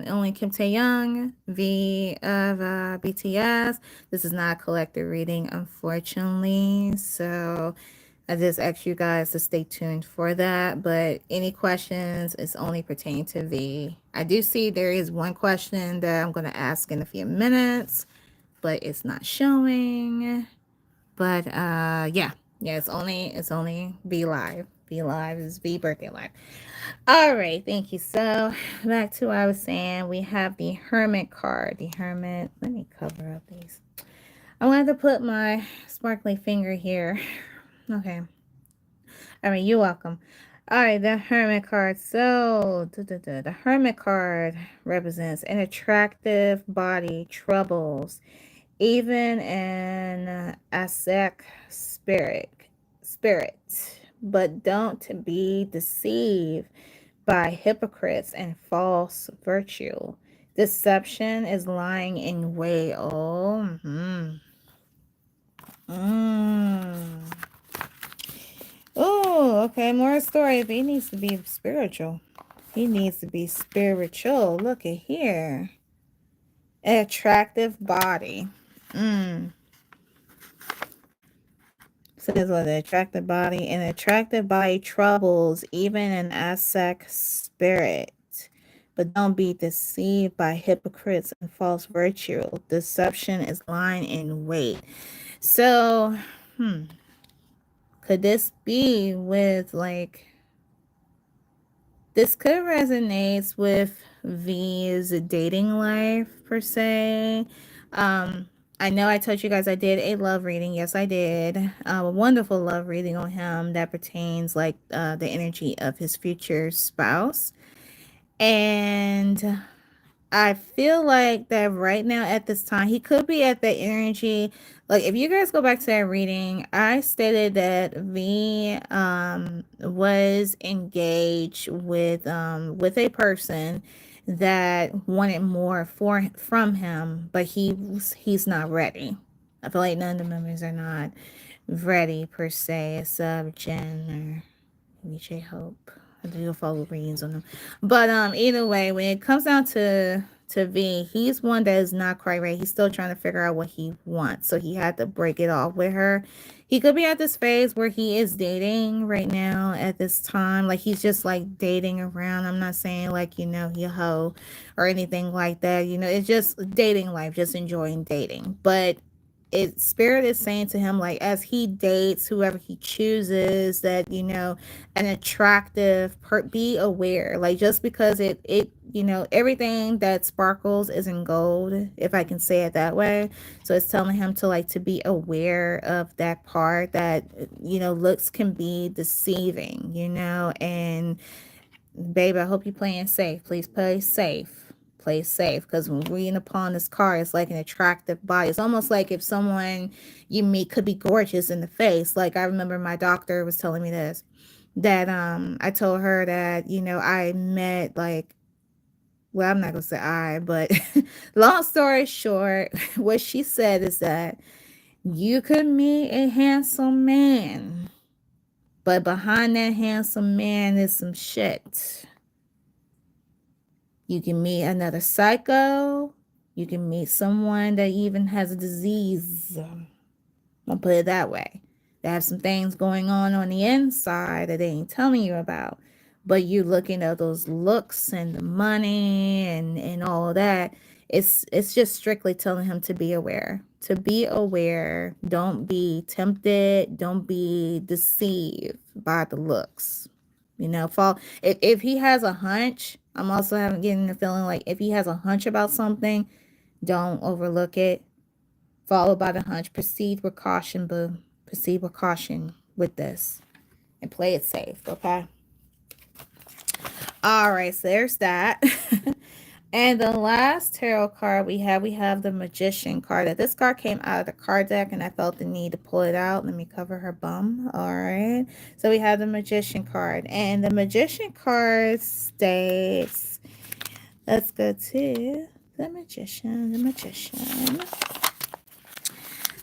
A: only Kim Tae-young, V of BTS. This is not a collective reading, unfortunately. So I just ask you guys to stay tuned for that. But any questions is only pertaining to V. I do see there is one question that I'm going to ask in a few minutes, but it's not showing. But yeah, it's only V live. V live is V birthday live. All right, thank you. So back to what I was saying, we have the Hermit card. The Hermit. Let me cover up these. I wanted to put my sparkly finger here. Okay. All right, you're welcome. All right, the Hermit card. So, the Hermit card represents an attractive body, troubles, even an ascetic spirit. But don't be deceived by hypocrites and false virtue. Deception is lying in wait. Oh, Oh, okay. More story. But he needs to be spiritual. He needs to be spiritual. Look at here. An attractive body. Says what? An attractive body. An attractive body troubles even an ascetic spirit. But don't be deceived by hypocrites and false virtue. Deception is lying in wait. So, could this be with like, this could resonate with V's dating life per se. I know I told you guys I did a love reading. Yes, I did. A wonderful love reading on him that pertains like the energy of his future spouse. And I feel like that right now at this time, he could be at the energy. Like, if you guys go back to that reading, I stated that V was engaged with a person that wanted more from him, but he's not ready. I feel like none of the members are not ready per se. It's Jen or J Hope. I do follow readings on them. But either way, when it comes down to V, he's one that is not quite right. He's still trying to figure out what he wants. So he had to break it off with her. He could be at this phase where he is dating right now at this time. Like, he's just like dating around. I'm not saying like, he a hoe or anything like that. It's just dating life, just enjoying dating. But spirit is saying to him, like, as he dates whoever he chooses, that an attractive be aware, like, just because it everything that sparkles isn't gold, if I can say it that way. So it's telling him to like to be aware of that part, that looks can be deceiving, and baby, I hope you're playing safe. Please play safe. Play safe, because when reading upon this card, it's like an attractive body. It's almost like if someone you meet could be gorgeous in the face. Like, I remember my doctor was telling me this, that I told her that I met, like, well, I'm not gonna say but long story short, what she said is that you could meet a handsome man, but behind that handsome man is some shit. You can meet another psycho. You can meet someone that even has a disease. I'll put it that way. They have some things going on the inside that they ain't telling you about. but you looking at those looks and the money and all of that, it's just strictly telling him to be aware. To be aware. Don't be tempted. Don't be deceived by the looks. You know, fall if he has a hunch, I'm also having getting the feeling like if he has a hunch about something, don't overlook it. Followed by the hunch. Proceed with caution, boo. Proceed with caution with this. And play it safe, okay? All right, so there's that. And the last tarot card we have the Magician card. That this card came out of the card deck, and I felt the need to pull it out. Let me cover her bum. All right. So we have the Magician card, and the Magician card states, let's go to the Magician. The Magician.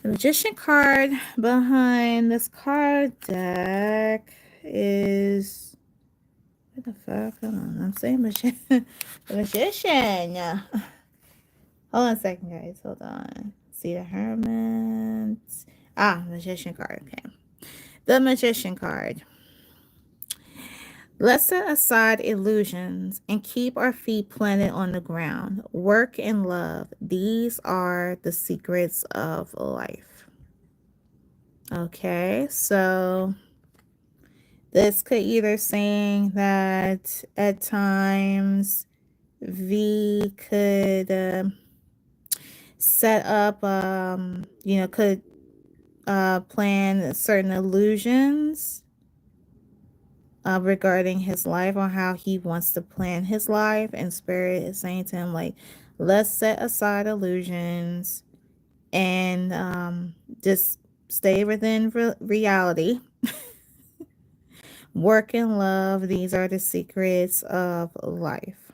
A: The Magician card behind this card deck is... What the fuck? Hold on. I'm saying magician. The Magician. Hold on a second, guys. Hold on. See the Hermit. Magician card. Okay. The Magician card. Let's set aside illusions and keep our feet planted on the ground. Work and love. These are the secrets of life. Okay, so this could either saying that at times V could set up, could plan certain illusions regarding his life or how he wants to plan his life. And Spirit is saying to him, like, let's set aside illusions and just stay within reality. Work and love. These are the secrets of life.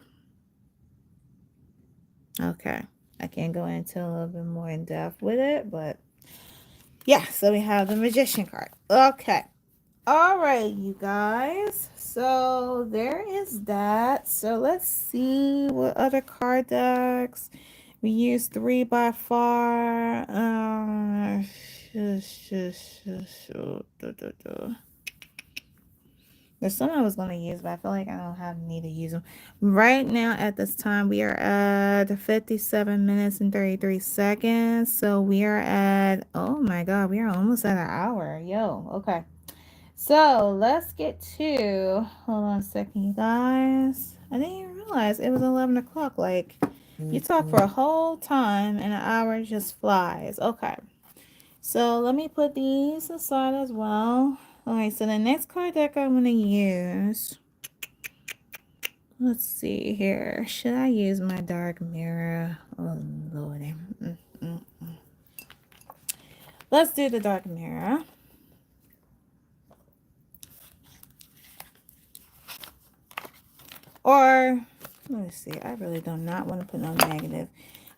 A: Okay. I can't go into a little bit more in depth with it, but yeah, so we have the Magician card. Okay. All right, you guys. So there is that. So let's see what other card decks. We use 3 by far. There's some I was going to use, but I feel like I don't have need to use them. Right now, at this time, we are at 57 minutes and 33 seconds. So we are at, oh my God, we are almost at an hour. Yo, okay. So let's get to, hold on a second, you guys. I didn't even realize it was 11 o'clock. Like, you talk for a whole time and an hour just flies. Okay. So let me put these aside as well. Alright, so the next card deck I'm going to use, let's see here. Should I use my dark mirror? Oh, Lordy. Let's do the dark mirror. Or, let's see. I really do not want to put no negative.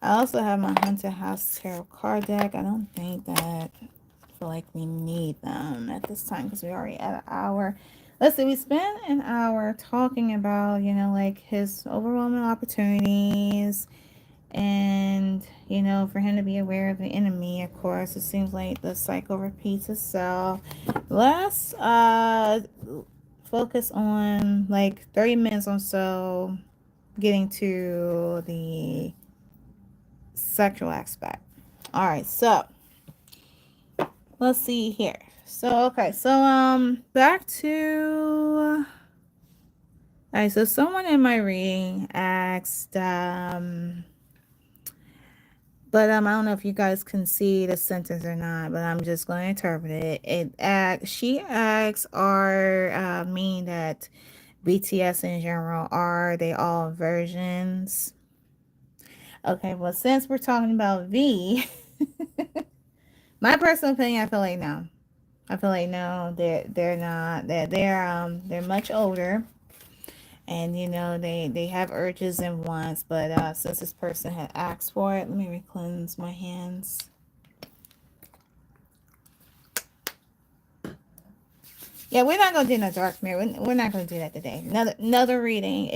A: I also have my Haunted House Tarot card deck. I don't think that... feel like we need them at this time because we already at an hour. Let's see, we spent an hour talking about, like his overwhelming opportunities and, for him to be aware of the enemy. Of course, it seems like the cycle repeats itself. Let's focus on like 30 minutes or so getting to the sexual aspect. All right, so let's see here. So, okay. So, back to... All right, so someone in my reading asked, but I don't know if you guys can see the sentence or not, but I'm just going to interpret it. She asks, meaning that BTS in general, are they all versions? Okay, well, since we're talking about V... my personal opinion, I feel like no. I feel like no, they're not. They're much older, and they have urges and wants. But since this person had asked for it, let me cleanse my hands. Yeah, we're not gonna do no dark mirror. We're not gonna do that today. Another reading.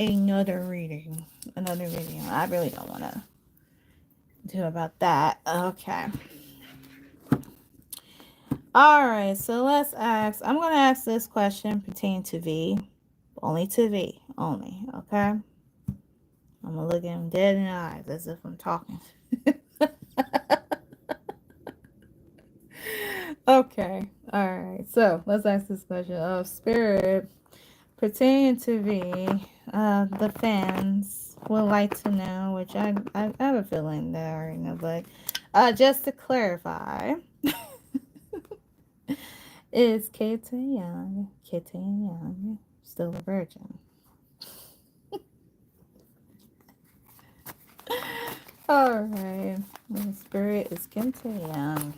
A: I really don't want to do about that. Okay. All right, so let's ask. I'm going to ask this question pertaining to V Only to V. Only. Okay? I'm going to look him dead in the eyes as if I'm talking. Okay. All right. So let's ask this question of Spirit pertaining to V. The fans would like to know, which I have a feeling they already know, but just to clarify, is kimtaehyung still a virgin? All right. The Spirit is kimtaehyung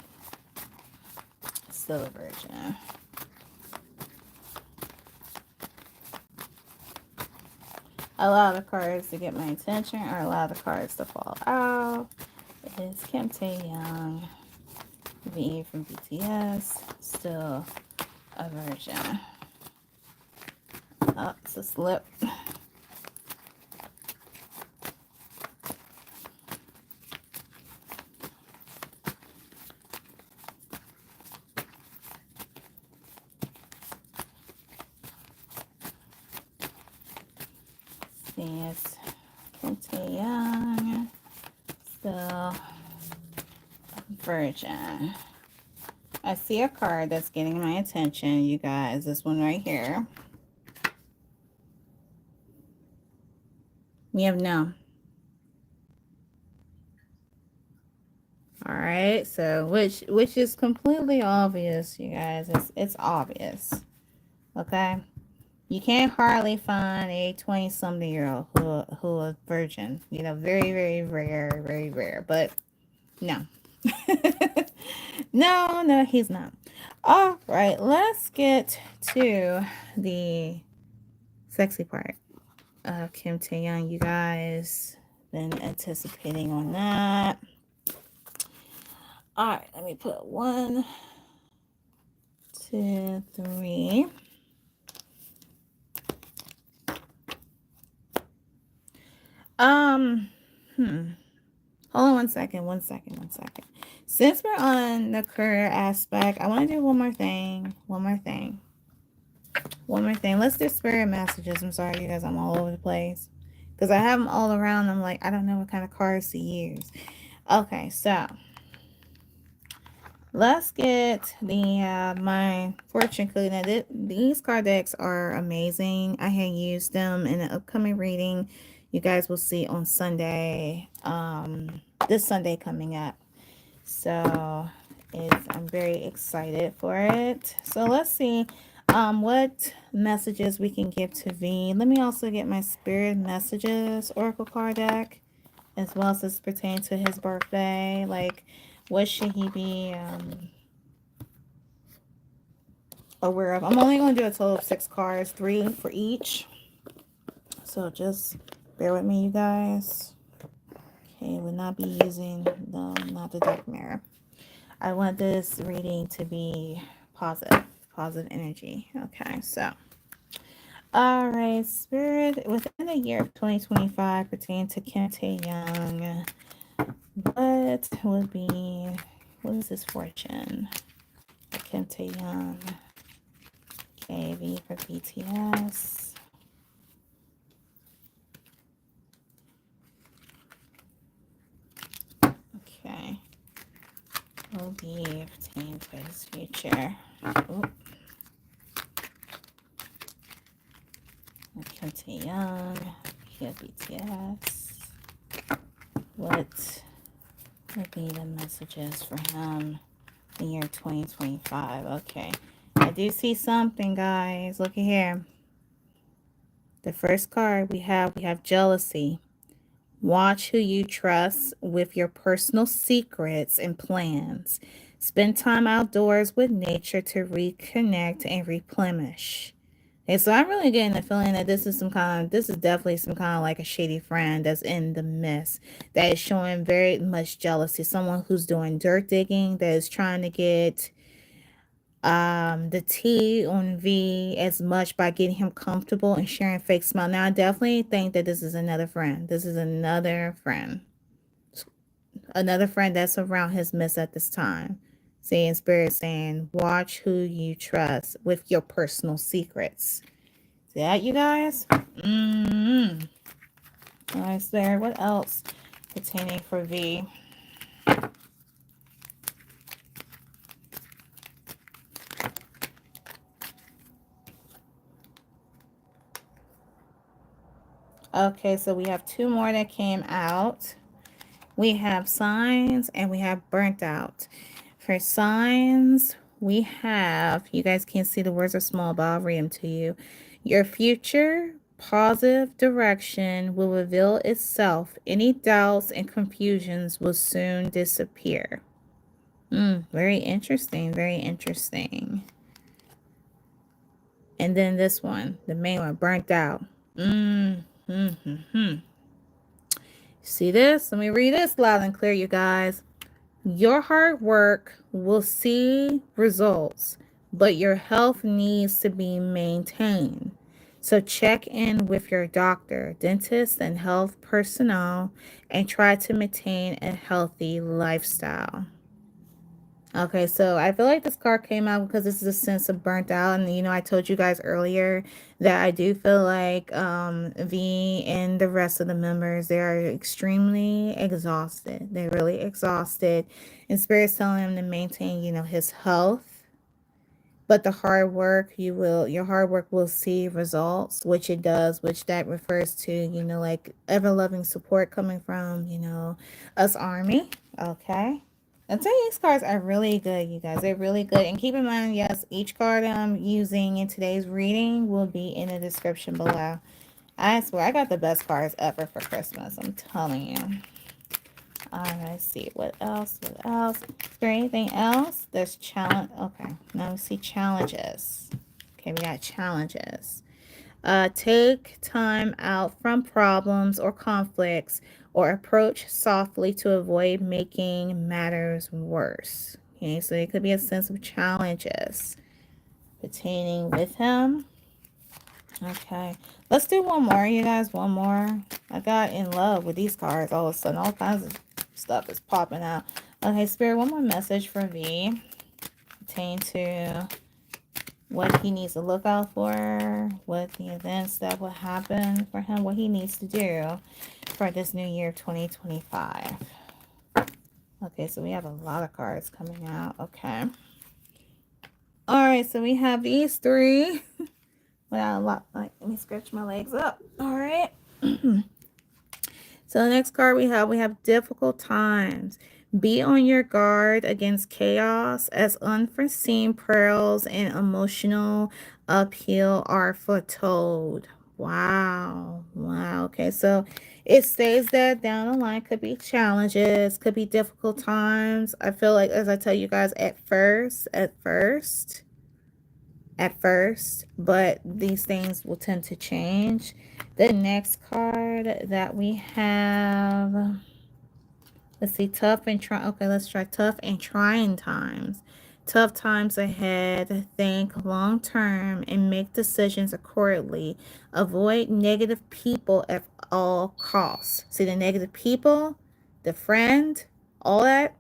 A: still a virgin. Allow the cards to get my attention or allow the cards to fall out. It's kimtaehyung, V from BTS, still a virgin. Oh, it's a slip. Yes, kimtaehyung, still virgin. I see a card that's getting my attention, you guys. This one right here. We have no. All right, so which is completely obvious, you guys. It's obvious. Okay, you can't hardly find a 20-something-year-old who a virgin. You know, very very rare. But no. No, he's not. All right, let's get to the sexy part of kimtaehyung. You guys been anticipating on that. All right, let me put 1, 2, 3. Hold on one second. Since we're on the career aspect, I want to do one more thing. Let's do spirit messages. I'm sorry, you guys, I'm all over the place. Because I have them all around. I'm like, I don't know what kind of cards to use. Okay, so let's get the my fortune cookie. Now, these card decks are amazing. I had used them in an upcoming reading. You guys will see on Sunday. This Sunday coming up. So I'm very excited for it. So let's see what messages we can give to V. Let me also get my spirit messages oracle card deck, as well as this pertain to his birthday. Like, what should he be aware of? I'm only going to do a total of 6 cards, 3 for each. So just bear with me, you guys. Okay, we'll not be using not the dark mirror. I want this reading to be positive energy. Okay, so all right, Spirit, within the year of 2025 pertaining to kimtaehyung, what is his fortune? kimtaehyung, KV for BTS. Okay. Will be obtained for his future. kimtaehyung, here BTS. What would be the messages for him in year 2025? Okay. I do see something, guys. Look at here. The first card we have jealousy. Watch who you trust with your personal secrets and plans. Spend time outdoors with nature to reconnect and replenish. Okay, so I'm really getting the feeling that this is definitely some kind of like a shady friend that's in the midst, that is showing very much jealousy. Someone who's doing dirt digging, that is trying to get the T on V as much by getting him comfortable and sharing fake smile. Now, I definitely think that this is another friend. This is another friend that's around his midst at this time. Seeing Spirit saying, watch who you trust with your personal secrets. that, you guys? Nice there. What else pertaining for V? Okay, so we have two more that came out. We have signs and we have burnt out. For signs, we have, you guys can't see the words are small, but I'll read them to you. Your future positive direction will reveal itself. Any doubts and confusions will soon disappear. Very interesting, very interesting. And then this one, the main one, burnt out. See this? Let me read this loud and clear, you guys. Your hard work will see results, but your health needs to be maintained. So check in with your doctor, dentist, and health personnel and try to maintain a healthy lifestyle. Okay, so I feel like this card came out because this is a sense of burnt out. And, you know, I told you guys earlier that I do feel like V and the rest of the members, they are extremely exhausted. They're really exhausted. And Spirit's telling him to maintain, you know, his health. But the hard work, your hard work will see results, which it does, which that refers to, you know, like ever-loving support coming from, you know, us Army. Okay. And today's cards are really good, you guys. They're really good. And keep in mind, yes, each card I'm using in today's reading will be in the description below. I swear, I got the best cards ever for Christmas. I'm telling you. All right, let's see. What else? What else? Is there anything else? There's challenge. Okay, now we see challenges. Okay, we got challenges. Take time out from problems or conflicts or approach softly to avoid making matters worse. Okay, so it could be a sense of challenges pertaining with him. Okay, let's do one more, you guys. One more. I got in love with these cards. All of a sudden, all kinds of stuff is popping out. Okay, Spirit, one more message for V pertaining to what he needs to look out for, what the events that will happen for him, what he needs to do for this new year 2025. Okay, so we have a lot of cards coming out. Okay. All right, so we have these three. Well, a lot. Let me stretch my legs up. All right. So the next card we have difficult times. Be on your guard against chaos as unforeseen perils and emotional upheaval are foretold. Wow. Wow. Okay, so it says that down the line could be challenges, could be difficult times. I feel like, as I tell you guys, at first, but these things will tend to change. The next card that we have, let's see, tough and try. Okay, let's try tough and trying times. Tough times ahead. Think long term and make decisions accordingly. Avoid negative people at all costs. See the negative people, the friend, all that.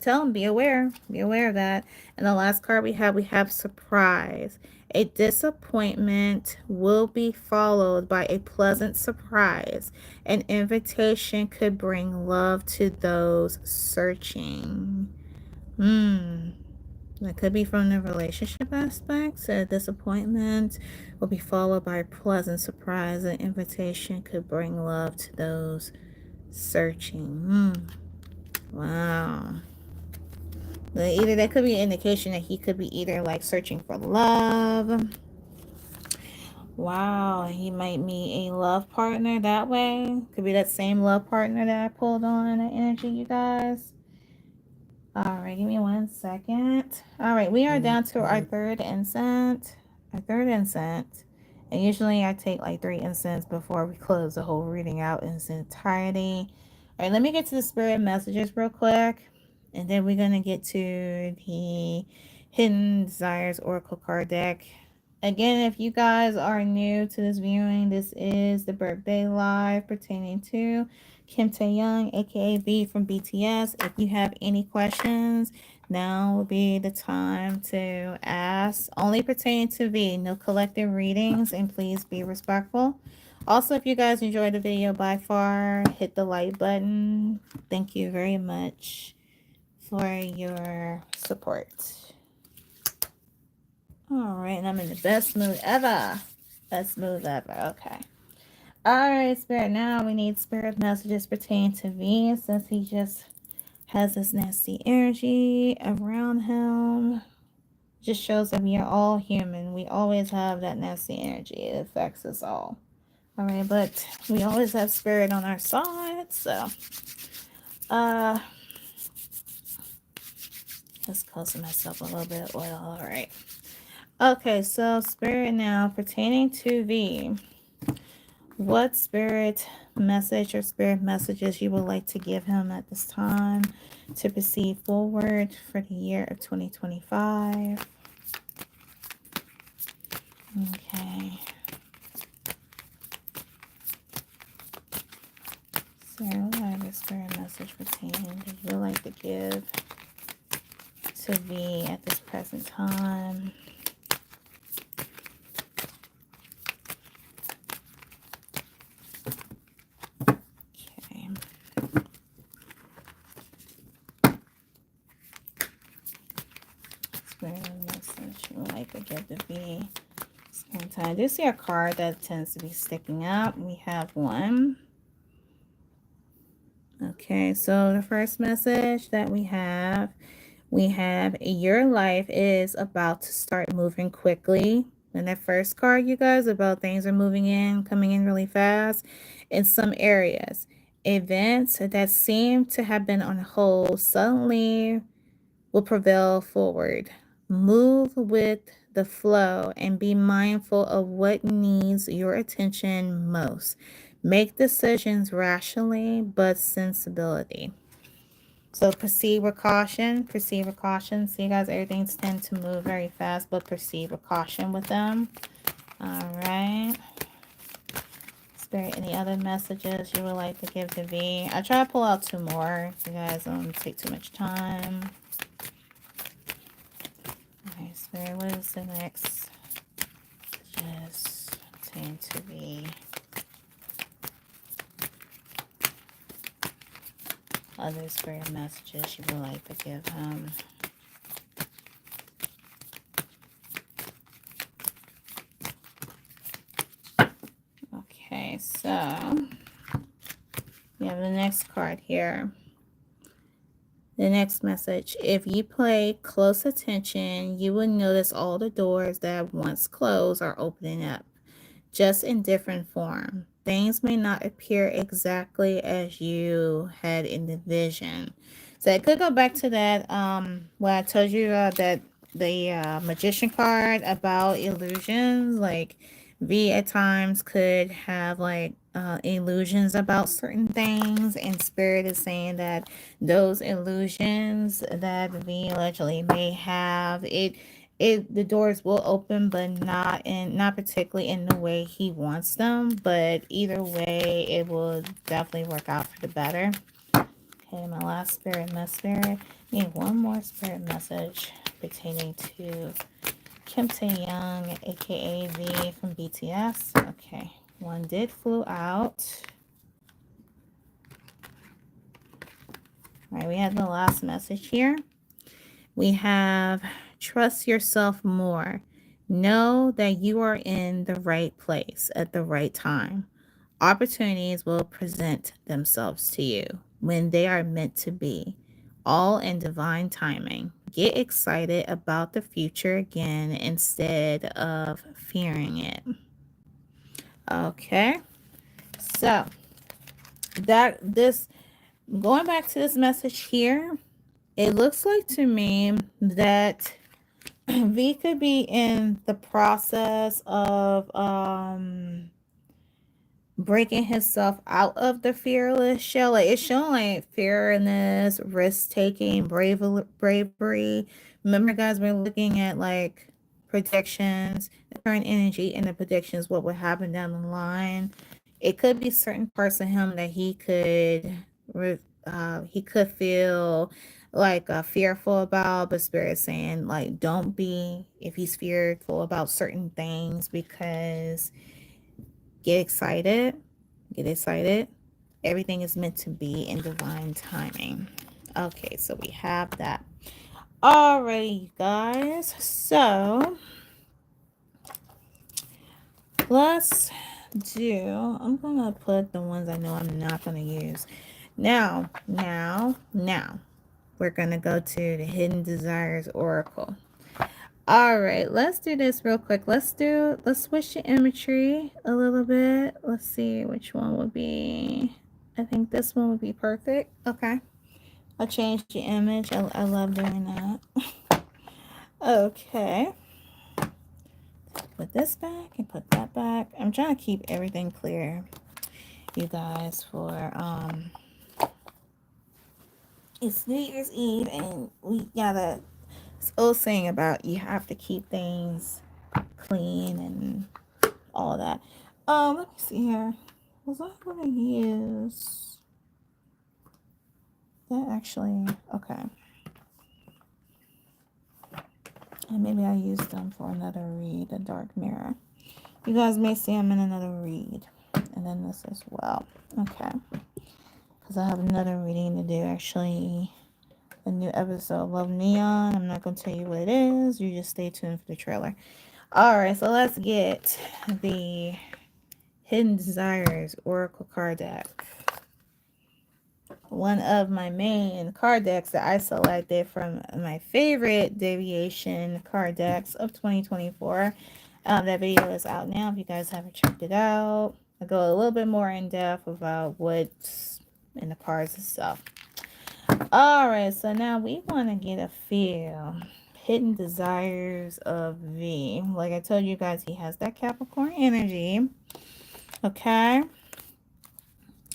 A: Tell them, be aware of that. And the last card we have surprise. A disappointment will be followed by a pleasant surprise. An invitation could bring love to those searching. That could be from the relationship aspects. A disappointment will be followed by a pleasant surprise. An invitation could bring love to those searching. Wow. Either that could be an indication that he could be either like searching for love. Wow, he might meet a love partner that way. Could be that same love partner that I pulled on, that energy, you guys. All right, give me 1 second. All right, we are down to our third incense. And usually I take like 3 incense before we close the whole reading out in its entirety. All right, let me get to the spirit messages real quick. And then we're going to get to the Hidden Desires Oracle card deck. Again, if you guys are new to this viewing, this is the birthday live pertaining to Kim Taehyung, aka V from BTS. If you have any questions, Now will be the time to ask. Only pertaining to V. No collective readings, and please be respectful. Also, if you guys enjoyed the video by far, hit the like button. Thank you very much for your support. All right, and I'm in the best mood ever. Best mood ever. Okay. All right, Spirit. Now we need Spirit messages pertaining to V, since he just has this nasty energy around him. Just shows that we are all human. We always have that nasty energy. It affects us all. All right, but we always have Spirit on our side. So, just closing myself a little bit of oil. All right. Okay, so Spirit now pertaining to V. What Spirit message or Spirit messages you would like to give him at this time to proceed forward for the year of 2025? Okay. So, what have a Spirit message pertaining that you would like to give to V at this present time? Okay. Spirit message you would like to give to V. Time. I do see a card that tends to be sticking out. We have one. Okay, so the first message that we have your life is about to start moving quickly. And that first card, you guys, about things are coming in really fast in some areas. Events that seem to have been on hold suddenly will prevail forward. Move with the flow and be mindful of what needs your attention most. Make decisions rationally but sensibility. So proceed with caution. Proceed with caution. See, guys, everything tends to move very fast, but proceed with caution with them. All right. Spirit, any other messages you would like to give to V? I try to pull out two more. You guys don't take too much time. Okay, Spirit, what is the next? Just pertain to V. Other Spirit messages you would like to give him. Okay, so we have the next card here. The next message. If you pay close attention, you will notice all the doors that once closed are opening up, just in different form. Things may not appear exactly as you had envisioned. So it could go back to that when I told you that the magician card about illusions. Like V at times could have like illusions about certain things, and Spirit is saying that those illusions that V allegedly may have, the doors will open, but not particularly in the way he wants them. But either way, it will definitely work out for the better. Okay, my last Spirit need one more Spirit message pertaining to kimtaehyung, aka V from BTS. Okay, one did flew out. All right, we have the last message here. We have trust yourself more. Know that you are in the right place at the right time. Opportunities will present themselves to you when they are meant to be, all in divine timing. Get excited about the future again instead of fearing it. Okay, so going back to this message here, it looks like to me that V could be in the process of breaking himself out of the fearless shell. Like, it's showing like fearlessness, risk-taking, bravery. Remember, guys, we're looking at like predictions, the current energy and the predictions, what would happen down the line. It could be certain parts of him that he could feel like fearful about, but Spirit saying like don't be if he's fearful about certain things, because get excited, get excited. Everything is meant to be in divine timing. Okay, so we have that. Alrighty, you guys. So let's do, I'm gonna put the ones I know I'm not gonna use. Now, we're gonna go to the Hidden Desires Oracle. All right, let's do this real quick. Let's switch the imagery a little bit. Let's see which one would be, I think this one would be perfect. Okay, I'll change the image. I love doing that. Okay, put this back and put that back. I'm trying to keep everything clear, you guys, for it's New Year's Eve and we gotta, this old saying about you have to keep things clean and all that. Let me see here. Was I gonna use that actually? Okay. And maybe I used them for another read, a dark mirror. You guys may see them in another read. And then this as well. Okay. Because I have another reading to do, actually. A new episode of Love Neon. I'm not going to tell you what it is. You just stay tuned for the trailer. Alright, so let's get the Hidden Desires Oracle card deck. One of my main card decks that I selected from my favorite deviation card decks of 2024. That video is out now if you guys haven't checked it out. I go a little bit more in depth about what's in the cards and stuff. Alright, so now we want to get a feel. Hidden Desires of V. Like I told you guys, he has that Capricorn energy. Okay.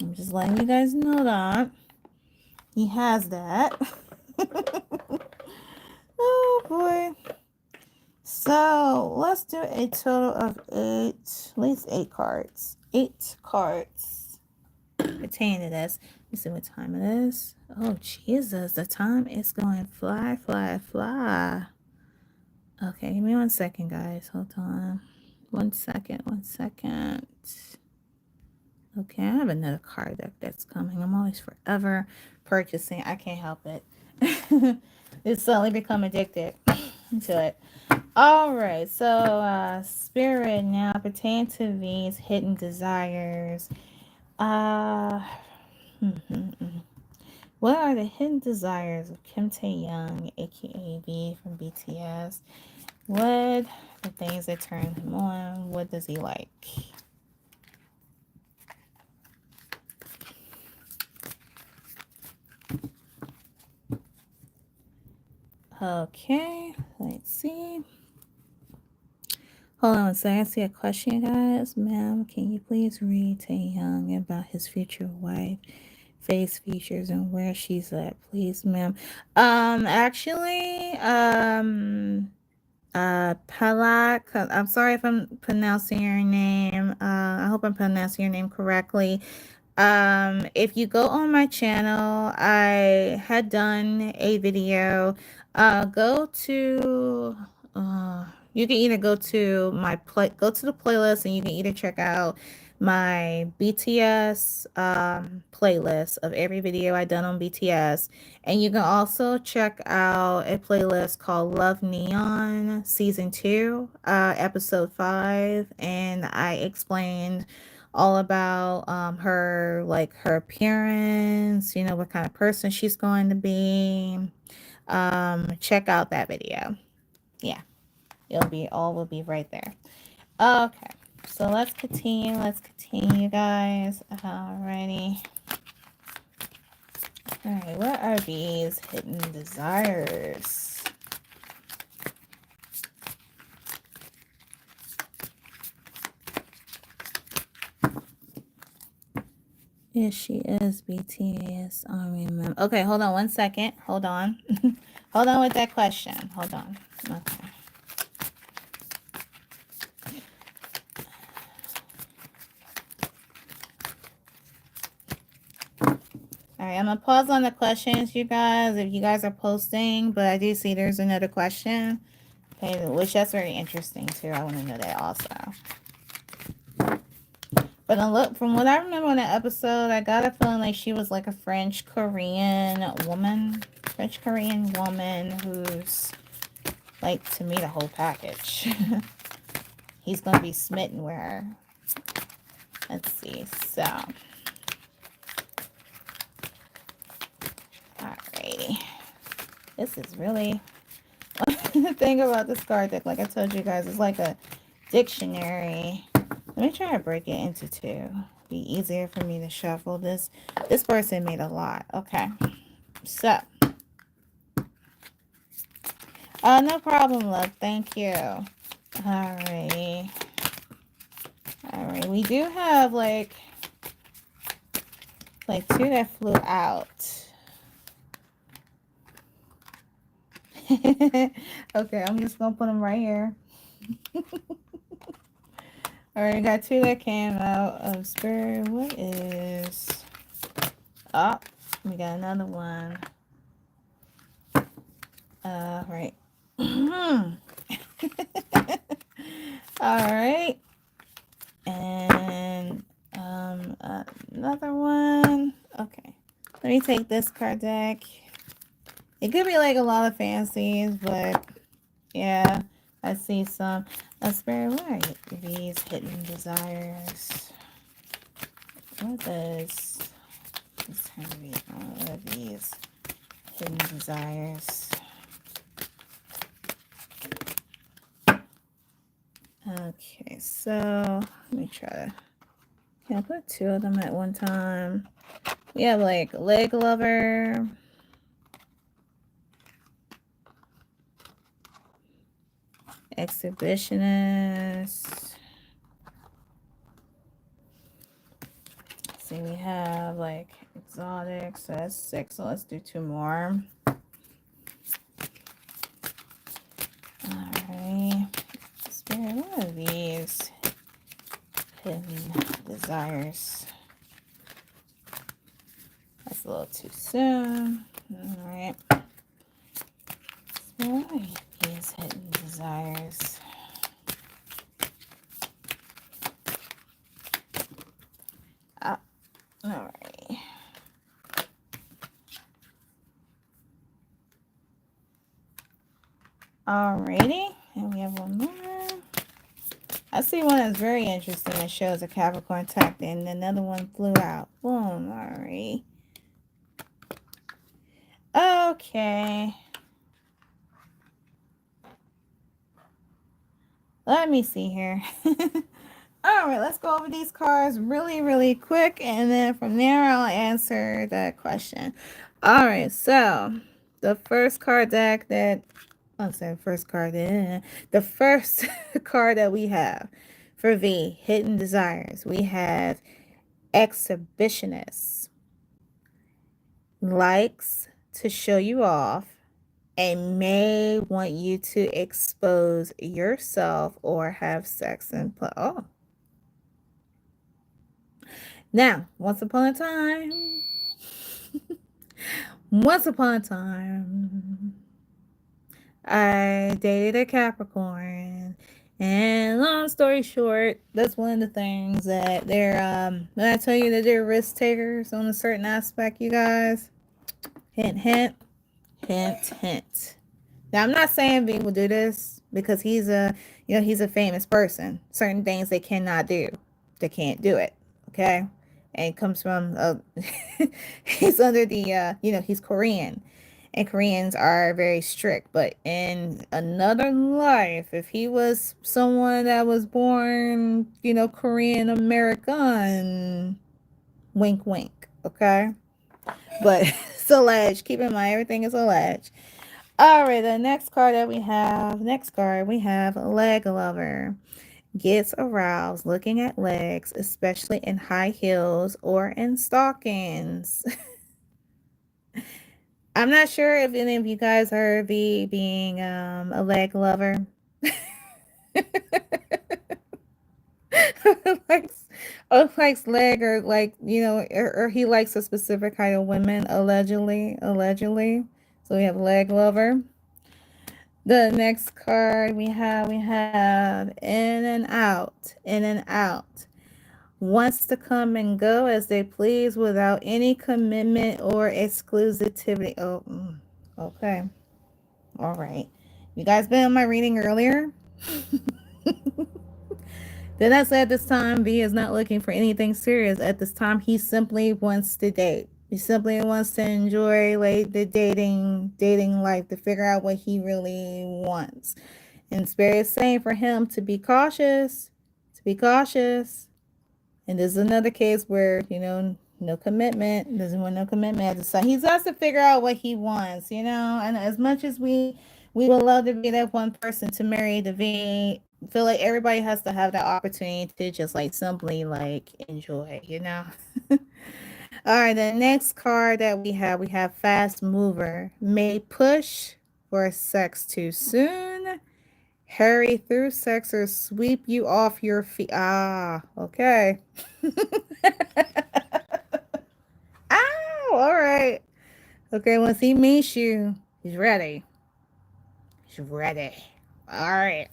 A: I'm just letting you guys know that. He has that. Oh boy. So let's do a total of 8, at least 8 cards. 8 cards pertaining to this. Let's see what time it is. Oh Jesus, the time is going fly, fly, fly. Okay, give me 1 second, guys. Hold on. 1 second, 1 second. Okay, I have another card deck that's coming. I'm always forever purchasing. I can't help it. It's suddenly become addicted to it. All right, so Spirit now pertain to these hidden desires. What are the hidden desires of Kim Taehyung, aka V from BTS? What are the things that turn him on? What does he like? Okay, let's see. Hold on a second. I see a question, guys. Ma'am, can you please read Taehyung about his future wife, face features, and where she's at, please, ma'am? Actually, Palak, I'm sorry if I'm pronouncing your name. I hope I'm pronouncing your name correctly. If you go on my channel, I had done a video. Go to you can either go to go to the playlist, and you can either check out my BTS playlist of every video I done on BTS, and you can also check out a playlist called Love Neon Season 2, Episode 5, and I explained all about her, like her appearance, you know, what kind of person she's going to be. Check out that video. Yeah, all will be right there. Okay, so let's continue, guys. Alrighty. Alright, what are these hidden desires? Yes, she is BTS Army member. Okay, hold on 1 second. Hold on. Hold on with that question. Hold on. Okay. All right, I'm gonna pause on the questions, you guys, if you guys are posting, but I do see there's another question. Okay, which that's very interesting too. I want to know that also. But look, from what I remember on that episode, I got a feeling like she was like a French-Korean woman. French-Korean woman who's like, to me, the whole package. He's going to be smitten with her. Let's see. So. Alrighty. This is really... the thing about this card deck, like I told you guys, is like a dictionary. Let me try to break it into two. Be easier for me to shuffle this. This person made a lot. Okay. So. No problem, love. Thank you. Alrighty. Alright. We do have like two that flew out. Okay, I'm just gonna put them right here. Alright, we got two that came out of Spirit. What is... Oh, we got another one. Right. Alright. And another one. Okay. Let me take this card deck. It could be like a lot of fancies, but yeah, I see some. Spirit, what are these hidden desires? What does this be? What are these hidden desires? Okay, so let me try to. Can I put two of them at one time? We have like leg lover. Exhibitionist. See, we have like exotic, so that's 6. So let's do 2 more. Alright. Spirit, what are these hidden desires? That's a little too soon. Alright. Spirit, what are these hidden desires? Alright. Alrighty. And we have one more. I see one that's very interesting that shows a Capricorn tucked in, and another one flew out. Boom. Alright. Okay. Let me see here. Alright, let's go over these cards really, really quick, and then from there I'll answer that question. Alright, so the first card deck that the first card that we have for V, hidden desires, we have exhibitionist, likes to show you off, and may want you to expose yourself or have sex and play. Oh. Now, once upon a time, I dated a Capricorn. And long story short, that's one of the things that they're, when I tell you that they're risk takers on a certain aspect, you guys, hint, hint, hint, hint. Now, I'm not saying V will do this because he's a famous person. Certain things they cannot do. They can't do it. Okay? And it comes from, he's under the, he's Korean. And Koreans are very strict. But in another life, if he was someone that was born, Korean American, wink, wink. Okay? But it's alleged. Keep in mind, everything is alleged. Alright, the next card we have leg lover. Gets aroused looking at legs, especially in high heels or in stockings. I'm not sure if any of you guys heard me being a leg lover. or likes leg, or like, or he likes a specific kind of women, allegedly. So we have leg lover. The next card we have in and out. Wants to come and go as they please without any commitment or exclusivity. Oh, okay. All right. You guys been in my reading earlier? Then I said this time V is not looking for anything serious. At this time, he simply wants to date. He simply wants to enjoy like the dating life, to figure out what he really wants. And Spirit is saying for him to be cautious, to be cautious. And this is another case where, no commitment, doesn't want no commitment at the time. He has to figure out what he wants, and as much as we would love to be that one person to marry the V, feel like everybody has to have that opportunity to just like simply like enjoy. All right, the next card that we have fast mover. May push for sex too soon. Hurry through sex or sweep you off your feet. Ah, okay. Ow, all right. Okay, once he meets you, he's ready. He's ready. All right.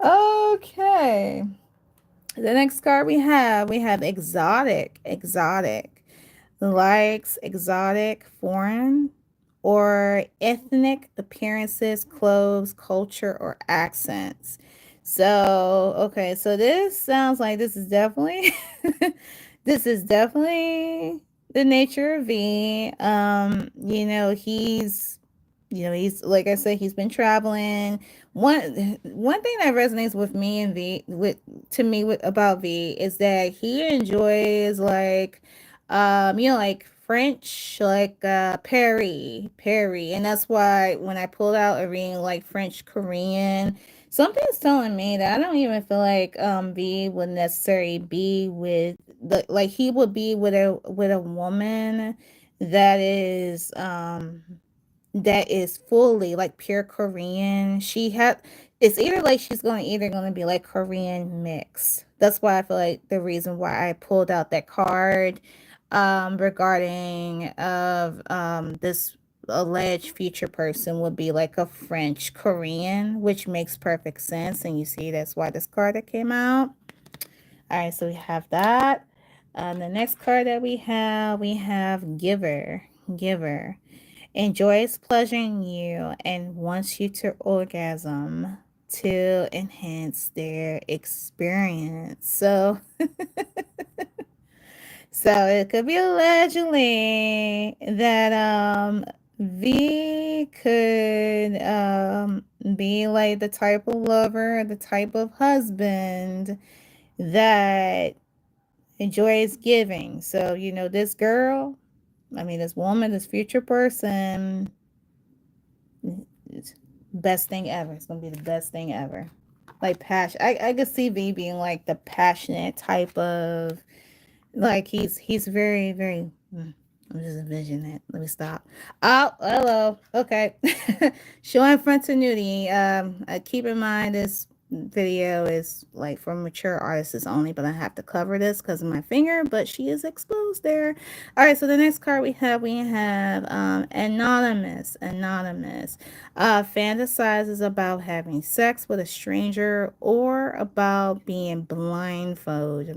A: Okay. The next card we have exotic. Likes exotic, foreign, or ethnic appearances, clothes, culture, or accents. So, okay, so this sounds like this is definitely this is definitely the nature of V. He's like I said, he's been traveling. One thing that resonates with me and V with to me with about V is that he enjoys like like French, like Perry, and that's why when I pulled out a reading like French Korean, something's telling me that I don't even feel like V would necessarily be with the like he would be with a woman that is fully like pure Korean. It's either gonna be like Korean mix. That's why I feel like the reason why I pulled out that card regarding of this alleged future person would be like a French Korean, which makes perfect sense. And you see that's why this card that came out. All right, so we have that. The next card that we have giver enjoys pleasuring you and wants you to orgasm to enhance their experience. So it could be allegedly that V could be like the type of lover, the type of husband that enjoys giving. So, this girl, this woman, this future person, it's best thing ever. It's gonna be the best thing ever. Like passion. I could see V being like the passionate type of like he's very, very I'm just envisioning it. Let me stop. Oh, hello. Okay. Showing frontinuity. Keep in mind this video is like for mature artists only, but I have to cover this because of my finger, but she is exposed there. All right, so the next card we have anonymous. Fantasizes about having sex with a stranger or about being blindfolded.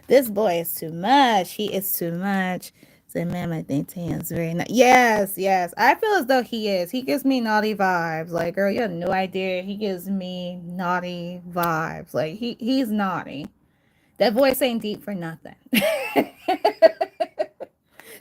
A: This boy is too much. He is too much. Say, man, I think Tan's very nice. Yes, yes. I feel as though he is. He gives me naughty vibes. Like, girl, you have no idea. He gives me naughty vibes. Like, he's naughty. That voice ain't deep for nothing.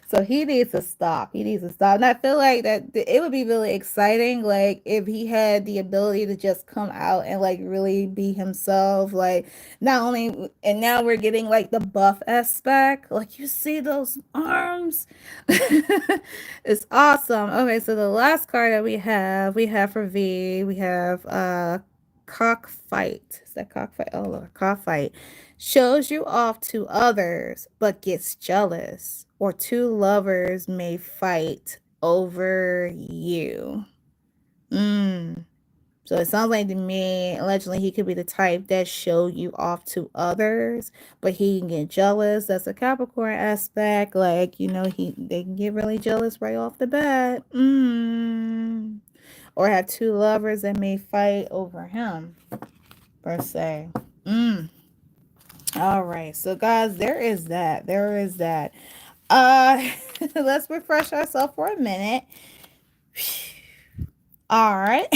A: So he needs to stop. He needs to stop. And I feel like that it would be really exciting, like if he had the ability to just come out and like really be himself. Like not only, and now we're getting like the buff aspect. Like you see those arms, it's awesome. Okay, so the last card that we have for V, we have cockfight. Is that cockfight? Oh Lord, cockfight. Shows you off to others, but gets jealous, or two lovers may fight over you. So it sounds like to me, allegedly, he could be the type that show you off to others, but he can get jealous. That's a Capricorn aspect. Like, you know, they can get really jealous right off the bat. Or have two lovers that may fight over him, per se. All right. So guys, there is that. There is that. Uh let's refresh ourselves for a minute. All right.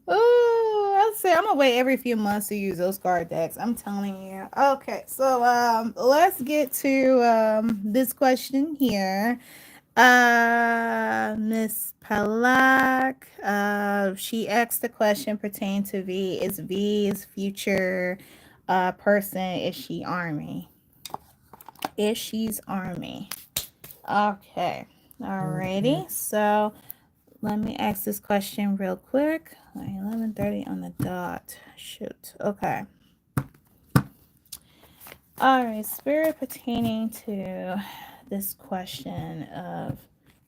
A: Oh, I'll say I'm gonna wait every few months to use those card decks. I'm telling you. Okay, so let's get to this question here. Miss Palak, she asked the question pertaining to V. Is V's future person, is she army? Is she's army? Okay. Alrighty. So let me ask this question real quick. 11:30 on the dot. Shoot. Okay. All right. Spirit pertaining to this question of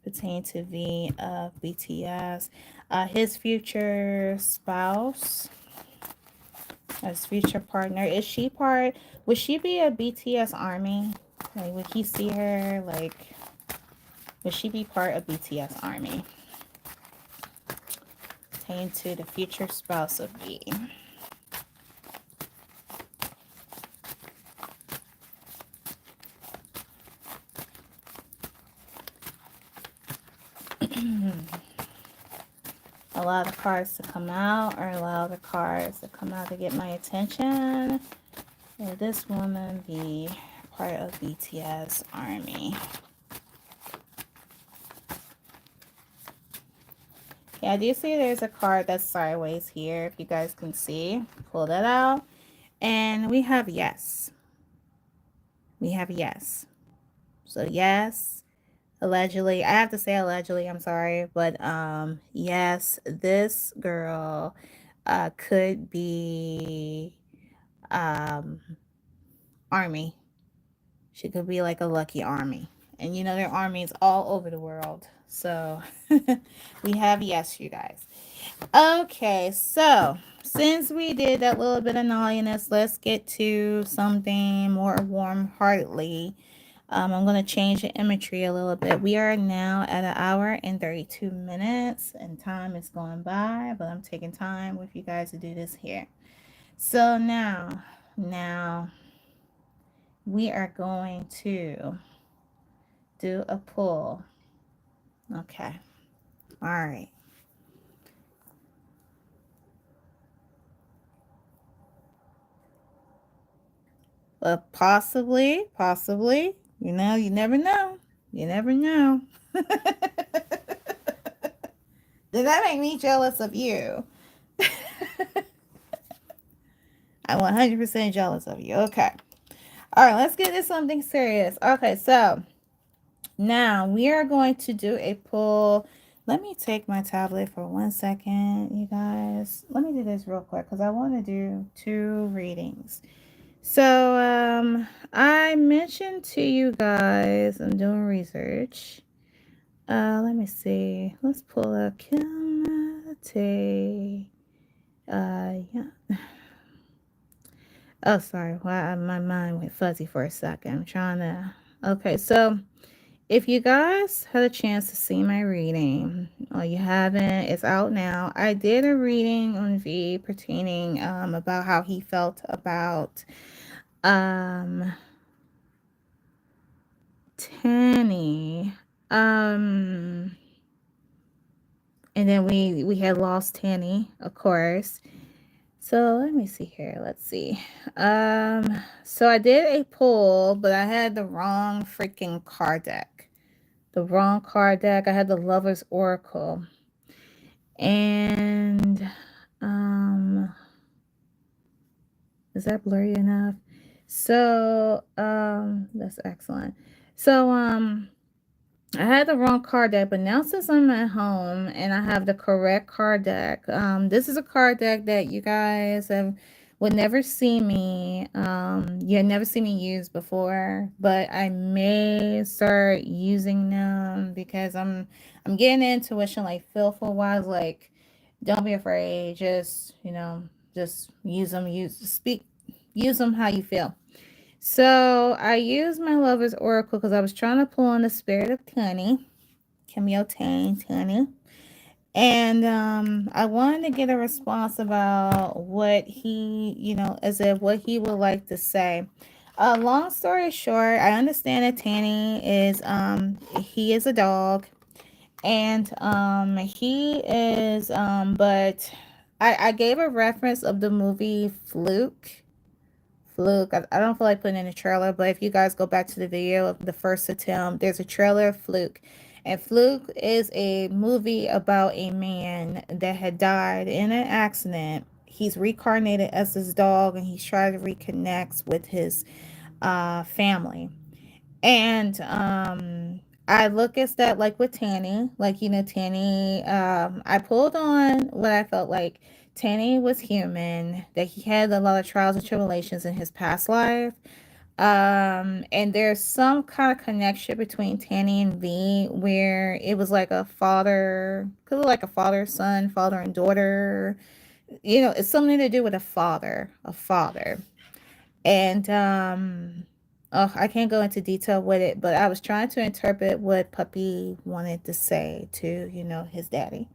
A: pertaining to V of BTS, his future spouse, his future partner. Is she part? Would she be a BTS army? Like, would he see her? Like, would she be part of BTS army? Pertaining to the future spouse of V. Allow the cards to come out, or allow the cards to come out to get my attention. Will this woman be part of BTS army? Yeah, I do see there's a card that's sideways here, if you guys can see. Pull that out. And we have yes. We have yes. So yes, allegedly. I have to say allegedly, I'm sorry. But yes, this girl could be army. She could be like a lucky army. And you know, there are armies all over the world. So we have yes, you guys. Okay, so since we did that little bit of naughtiness, let's get to something more warm-heartedly. I'm going to change the imagery a little bit. We are now at an hour and 32 minutes, and time is going by, but I'm taking time with you guys to do this here. So now we are going to do a pull. Okay. All right. Possibly. You know, you never know. You never know. Did that make me jealous of you? I'm 100% jealous of you. Okay. All right, let's get into something serious. Okay, so now we are going to do a pull. Let me take my tablet for 1 second, you guys. Let me do this real quick because I want to do 2 readings. So I mentioned to you guys, I'm doing research. Let me see. Let's pull up kimtaehyung. Yeah. Oh, sorry. My mind went fuzzy for a second. I'm trying to. Okay, so if you guys had a chance to see my reading, or you haven't, it's out now. I did a reading on V pertaining about how he felt about Tanny. And then we had lost Tanny, of course. So let me see here. Let's see. So I did a pull, but I had the wrong freaking card deck. The wrong card deck. I had the Lover's Oracle. And is that blurry enough? So that's excellent. So I had the wrong card deck, but now since I'm at home and I have the correct card deck, this is a card deck that you guys have would never see me. You had never seen me use before, but I may start using them because I'm getting intuition, like feelful wise, like don't be afraid, just just use them, use them how you feel. So I used my lover's oracle because I was trying to pull on the spirit of Tunny, kimyeontan, Tunny. And I wanted to get a response about what he, as if what he would like to say. Long story short, I understand that Tanny is, he is a dog, and he is, but I gave a reference of the movie Fluke. I don't feel like putting in a trailer, but if you guys go back to the video of the first attempt, there's a trailer of Fluke. And Fluke is a movie about a man that had died in an accident. He's reincarnated as his dog and he's trying to reconnect with his family. And I look at that like with Tanny, like Tanny. I pulled on what I felt like Tanny was human, that he had a lot of trials and tribulations in his past life. And there's some kind of connection between Tanny and V where it was like a father, could like a father son, father and daughter. It's something to do with a father. And oh, I can't go into detail with it, but I was trying to interpret what Puppy wanted to say to, his daddy.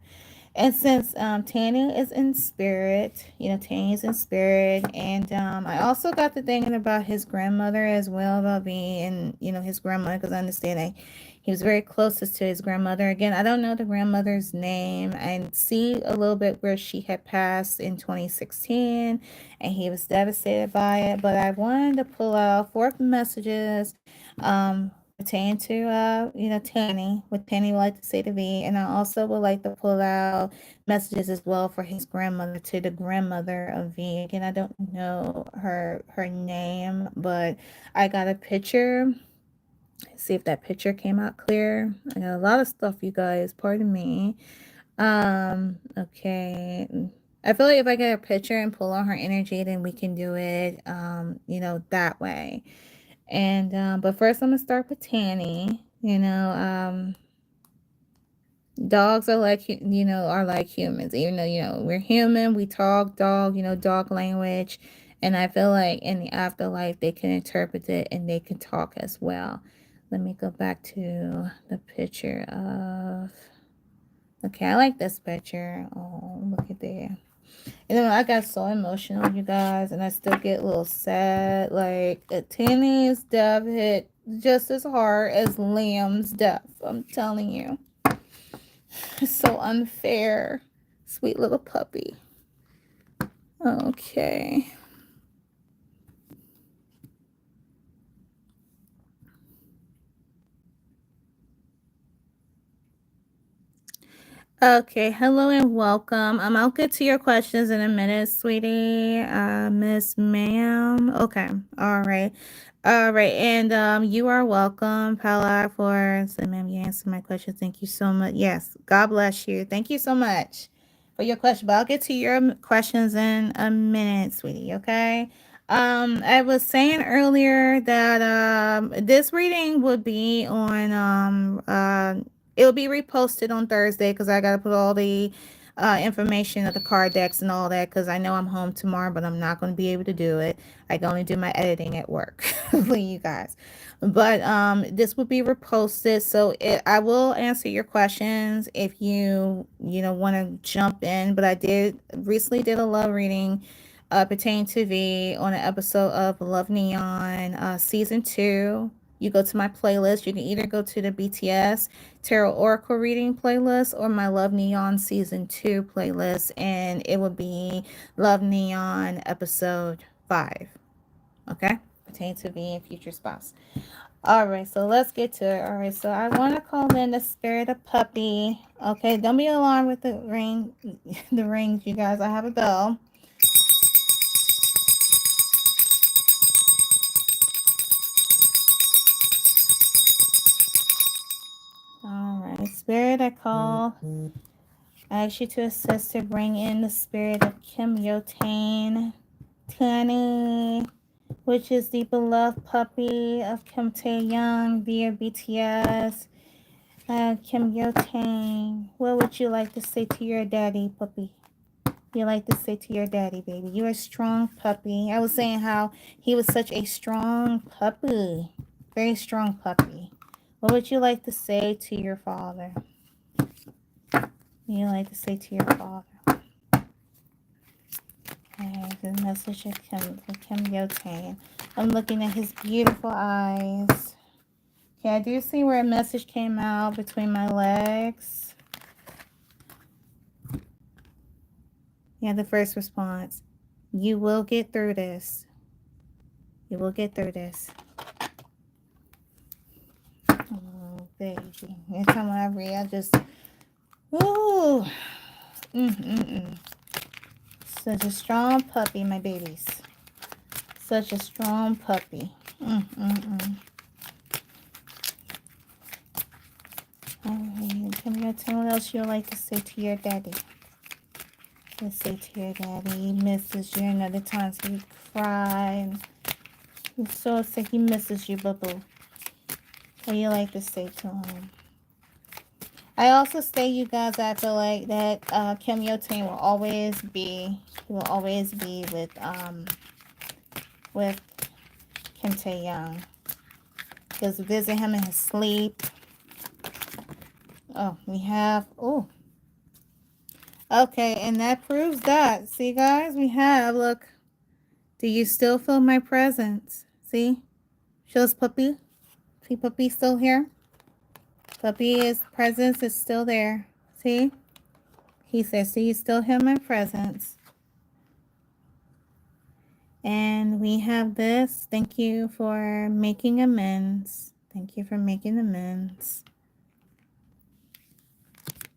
A: And since Tanny is in spirit, Tanny is in spirit, and I also got to thinking about his grandmother as well, about being, his grandmother, because I understand that he was very closest to his grandmother. Again, I don't know the grandmother's name. I see a little bit where she had passed in 2016, and he was devastated by it. But I wanted to pull out 4 messages pertain to Tanny, what Tanny would like to say to me, and I also would like to pull out messages as well for his grandmother, to the grandmother of V. Again, I don't know her name, but I got a picture. See if that picture came out clear. I got a lot of stuff, you guys, pardon me. Okay, I feel like if I get a picture and pull on her energy, then we can do it that way. And but first I'm gonna start with Tanny. Dogs are like humans. Even though we're human, we talk dog, dog language, and I feel like in the afterlife they can interpret it and they can talk as well. Let me go back to the picture of. Okay, I like this picture. Oh, look at there. I got so emotional, you guys, and I still get a little sad. Like, Tanny's death hit just as hard as Liam's death. I'm telling you. It's so unfair. Sweet little puppy. Okay. Okay, hello and welcome. I'll get to your questions in a minute, sweetie. Miss Ma'am. Okay, all right. All right, and you are welcome, Paula, for so ma'am, you answered my question. Thank you so much. Yes, God bless you. Thank you so much for your question. But I'll get to your questions in a minute, sweetie, okay? I was saying earlier that this reading would be on it'll be reposted on Thursday because I got to put all the information of the card decks and all that because I know I'm home tomorrow, but I'm not going to be able to do it. I can only do my editing at work for you guys. But this will be reposted, so I will answer your questions if you want to jump in. But I recently did a love reading pertaining to V on an episode of Love Neon season 2. You go to my playlist. You can either go to the BTS Tarot Oracle Reading playlist or my Love Neon Season 2 playlist, and it would be Love Neon Episode 5. Okay? Pertaining to V and future spouse. Alright, so let's get to it. Alright, so I want to call in the spirit of puppy. Okay, don't be alarmed with the rings, you guys. I have a bell. Alright, spirit, I ask you to assist to bring in the spirit of kimyeontan, Honey, which is the beloved puppy of Kim Taehyung via BTS. Kimyeontan, what would you like to say to your daddy, puppy? You like to say to your daddy, baby? You're a strong puppy. I was saying how he was such a strong puppy. Very strong puppy. What would you like to say to your father? You like to say to your father? Okay, the message of Kimyeontan. I'm looking at his beautiful eyes. Okay, I do see where a message came out between my legs. Yeah, the first response. You will get through this. You will get through this. Oh, baby. Every time I read, I just... Ooh. Such a strong puppy, my babies. Such a strong puppy. Alright, come here. Tell me what else you'd like to say to your daddy. Let's say to your daddy, he misses you. And other times he cry. And he's so sick. He misses you, boo-boo. What do you like to say to him? I also say, you guys, I feel like that Kimyeontan will always be, with Kim Taehyung. Just visit him in his sleep. Oh, we have, oh. Okay, and that proves that. See, guys, we have, look. Do you still feel my presence? See? Shows puppy. See, puppy still here? Puppy's presence is still there. See? He says, do you still hear my presence? And we have this. Thank you for making amends. Thank you for making amends.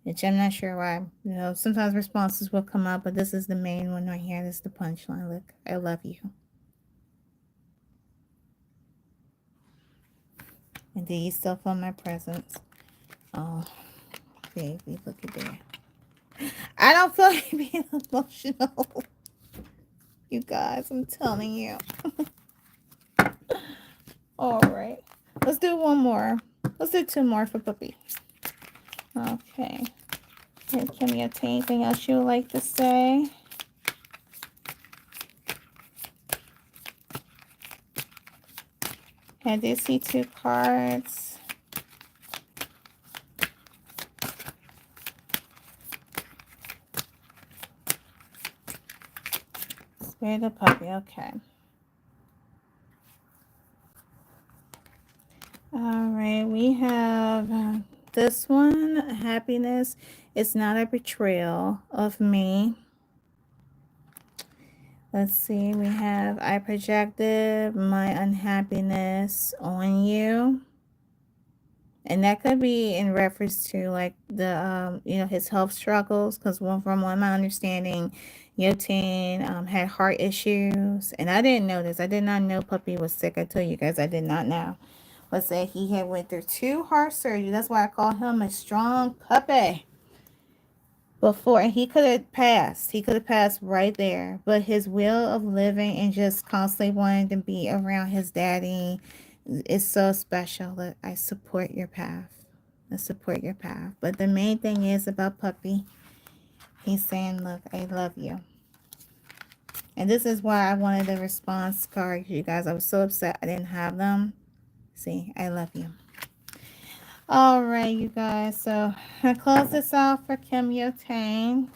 A: Which I'm not sure why. You know, sometimes responses will come up, but this is the main one right here. This is the punchline. Look, I love you. And do you still feel my presence? Oh, baby, look at that. I don't feel like being emotional. You guys, I'm telling you. All right. Let's do one more. Let's do two more for puppy. Okay. Hey, Kimyeontan, anything else you would like to say? I did see two cards. Spirit of puppy, okay. All right, we have this one, happiness. It's not a betrayal of me. Let's see, we have I projected my unhappiness on you. And that could be in reference to like the, you know, his health struggles. Because from what my understanding, Yotin had heart issues. And I didn't know this. I did not know puppy was sick. I tell you guys, I did not know. Let's say he had went through 2 heart surgeries. That's why I call him a strong puppy. Before, and he could have passed. He could have passed right there. But his will of living and just constantly wanting to be around his daddy is so special. That I support your path. I support your path. But the main thing is about puppy. He's saying, look, I love you. And this is why I wanted the response card, you guys. I was so upset I didn't have them. See, I love you. All right, you guys. So I close this out for Kimyeontan.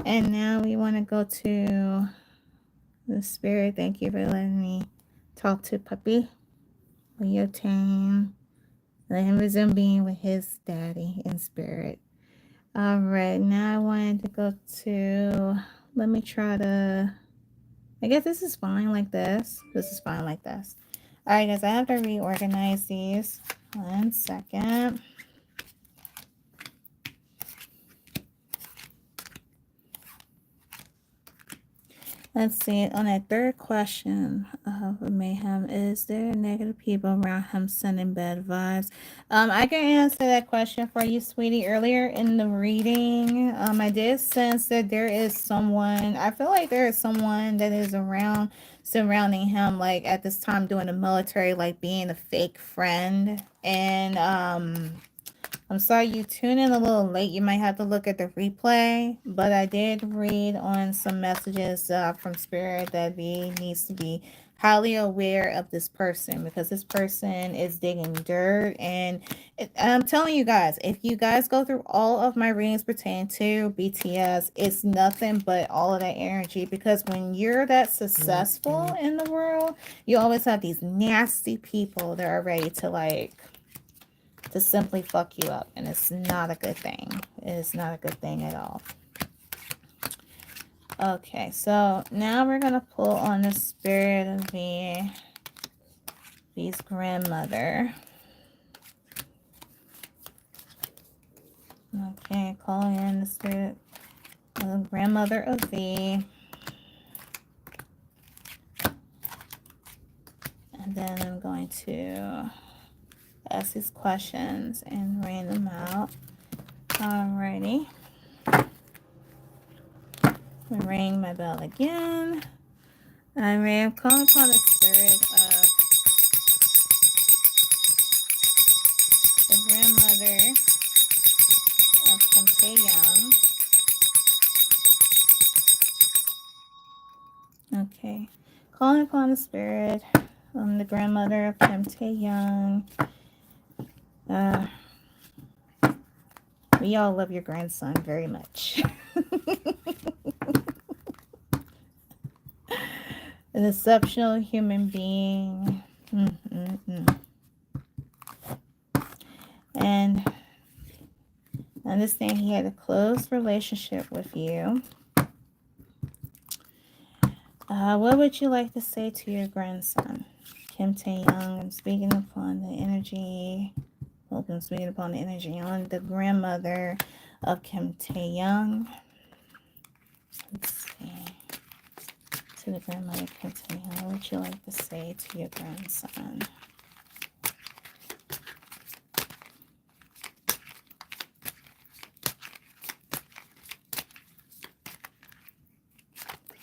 A: And now we want to go to the spirit. Thank you for letting me talk to puppy. Kimyeontan. Let him resume being with his daddy in spirit. All right, now I wanted to go to, let me try to, I guess this is fine like this. This is fine like this. All right, guys, I have to reorganize these. 1 second. Let's see, on that third question of mayhem, is there negative people around him sending bad vibes? I can answer that question for you, sweetie. Earlier in the reading, I did sense that there is someone, I feel like there is someone that is around surrounding him, like at this time doing the military, like being a fake friend. And I'm sorry you tuned in a little late. You might have to look at the replay, but I did read on some messages from Spirit that needs to be highly aware of this person, because this person is digging dirt. And I'm telling you guys, if you guys go through all of my readings pertaining to BTS, it's nothing but all of that energy, because when you're that successful in the world, you always have these nasty people that are ready to simply fuck you up, and it's not a good thing. It is not a good thing at all. Okay, so now we're gonna pull on the spirit of V's grandmother. Okay, calling in the spirit of the grandmother of V. And then I'm going to ask these questions and read them out. Alrighty. Ring my bell again. I am calling upon the spirit of the grandmother of Kim Tae-young. Okay. Calling upon the spirit of the grandmother of Kim Tae-young. We all love your grandson very much. An exceptional human being. And understand he had a close relationship with you. What would you like to say to your grandson? Kim Tae-young, I'm speaking upon the energy. I'm speaking upon the energy on the grandmother of Kim Tae-young. Let's see. To the grandmother of Kim Tae-young, what would you like to say to your grandson?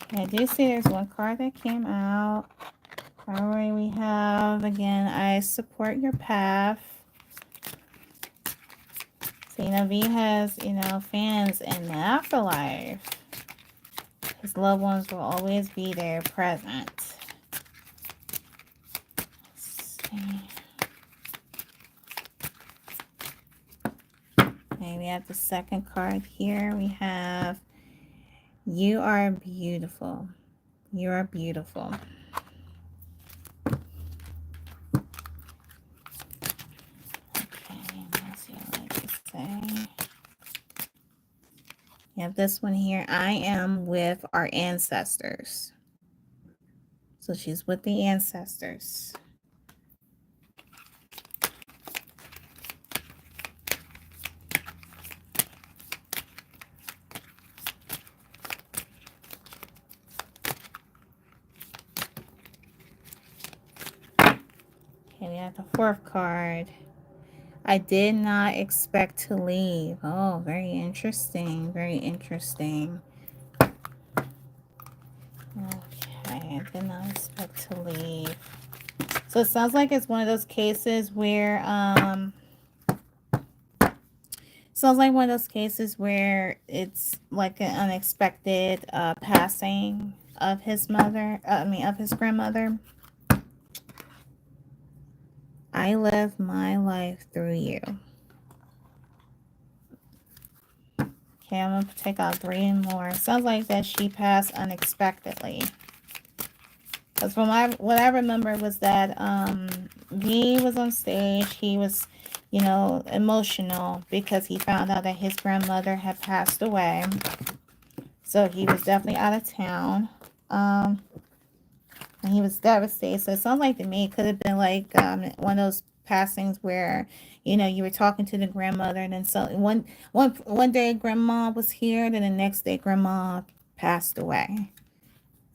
A: Okay, I do see there's one card that came out. Alright, we have, again, I support your path. So, V has, fans in the afterlife. His loved ones will always be there present. Let's see. Okay, we have the second card here. We have, you are beautiful. You are beautiful. You have this one here. I am with our ancestors. So she's with the ancestors. Okay, we have the fourth card. I did not expect to leave. Oh, very interesting. Very interesting. Okay, I did not expect to leave. So it sounds like it's one of those cases where it's like an unexpected passing of his mother. Of his grandmother. I live my life through you. Okay, I'm going to take out 3 more. Sounds like that she passed unexpectedly. Because from what I remember was that V was on stage. He was, emotional because he found out that his grandmother had passed away. So he was definitely out of town. And he was devastated. So it sounds like to me it could have been like one of those passings where, you were talking to the grandmother, and then one day grandma was here, then the next day grandma passed away.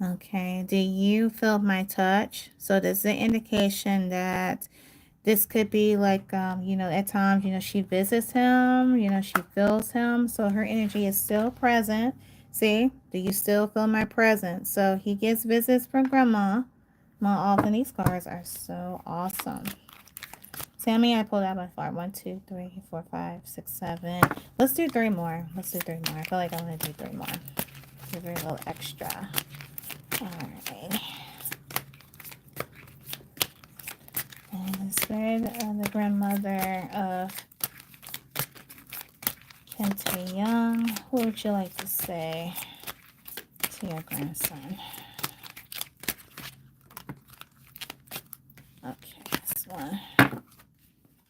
A: Okay, do you feel my touch? So this is an indication that this could be like, at times, she visits him, she feels him. So her energy is still present. See, do you still feel my presence? So he gets visits from grandma. More often, these cards are so awesome. Sammy, I pulled out my far. 1, 2, 3, 4, 5, 6, 7. Let's do 3 more. Let's do 3 more. I feel like I want to do 3 more. Give her a little extra. All right. And the spirit of the grandmother of kimtaehyung. What would you like to say to your grandson? Okay, this one.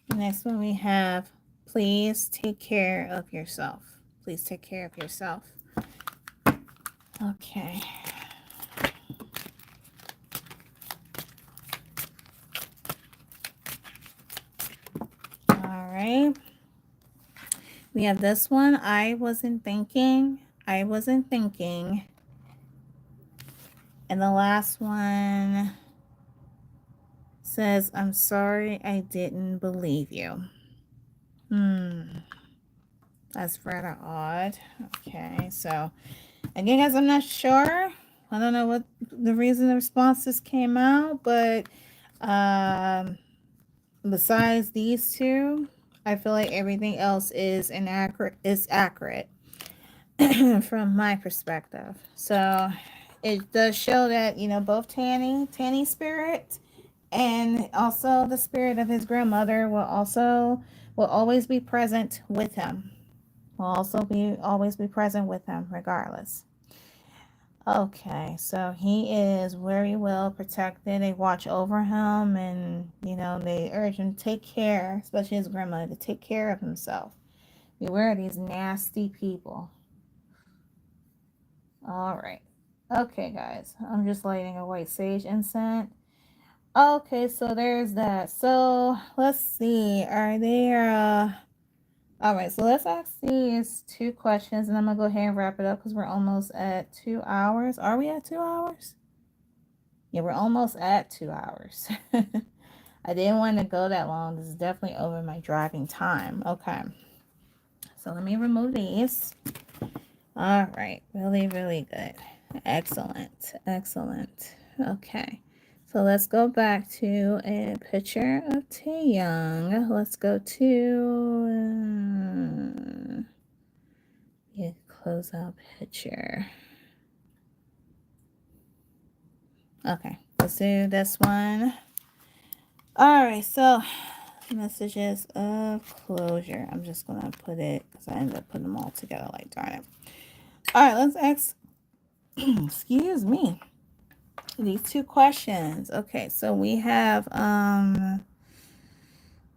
A: The next one we have, please take care of yourself. Please take care of yourself. Okay. All right. We have this one. I wasn't thinking. And the last one says, I'm sorry I didn't believe you. That's rather odd. Okay, so again, guys, I'm not sure. I don't know what the reason the responses came out, but besides these two, I feel like everything else is accurate from my perspective. So it does show that, both Tanny spirit and also the spirit of his grandmother will always be present with him. Will also always be present with him regardless. Okay, so he is very well protected. They watch over him, and they urge him to take care, especially his grandmother, to take care of himself. Beware of these nasty people. All right. Okay, guys, I'm just lighting a white sage incense. Okay, so there's that. So let's see. Are there all right, so let's ask these 2 questions, and I'm gonna go ahead and wrap it up because we're almost at 2 hours. Are we at 2 hours? Yeah, we're almost at 2 hours. I didn't want to go that long. This is definitely over my driving time. Okay. So let me remove these. All right. Really, really good. Excellent. Excellent. Okay. So let's go back to a picture of TAEHYUNG. Let's go to close out picture. Okay, let's do this one. All right, so messages of closure. I'm just gonna put it because I ended up putting them all together. Like darn it. All right, let's ask. Excuse me. These 2 questions. Okay, so we have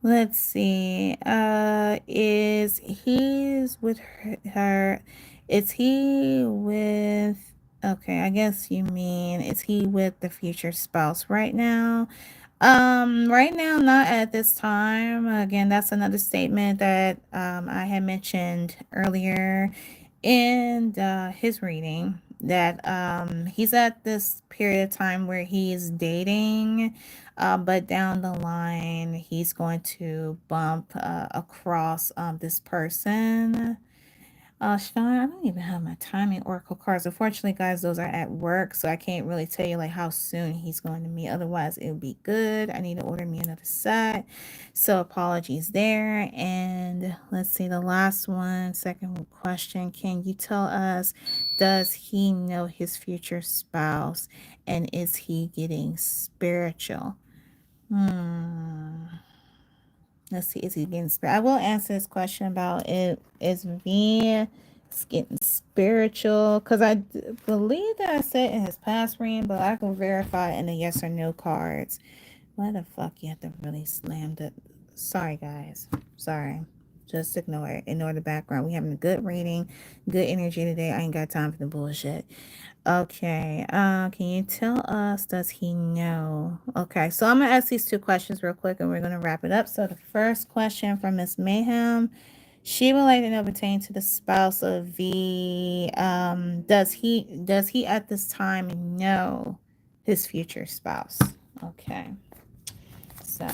A: let's see. Is he with her? Is he with? Okay, I guess you mean is he with the future spouse right now? Right now, not at this time. Again, that's another statement that I had mentioned earlier in his reading that he's at this period of time where he's dating, but down the line he's going to bump across this person. Sean, I don't even have my timing oracle cards. Unfortunately, guys, those are at work, so I can't really tell you like how soon he's going to meet. Otherwise, it would be good. I need to order me another set. So apologies there. And let's see the last one. Second question. Can you tell us, does he know his future spouse? And is he getting spiritual? Let's see, is he getting spiritual? I will answer this question about it. Is V getting spiritual? Because I believe that I said in his past reading, but I can verify in the yes or no cards. Why the fuck you have to really slam the... Sorry, guys. Sorry. Just ignore it. Ignore the background. We having a good reading, good energy today. I ain't got time for the bullshit. Okay. Can you tell us, does he know? Okay, so I'm gonna ask these 2 questions real quick and we're gonna wrap it up. So the first question from Miss Mayhem, She would like to know pertaining to the spouse of V. Does he at this time know his future spouse? Okay. So,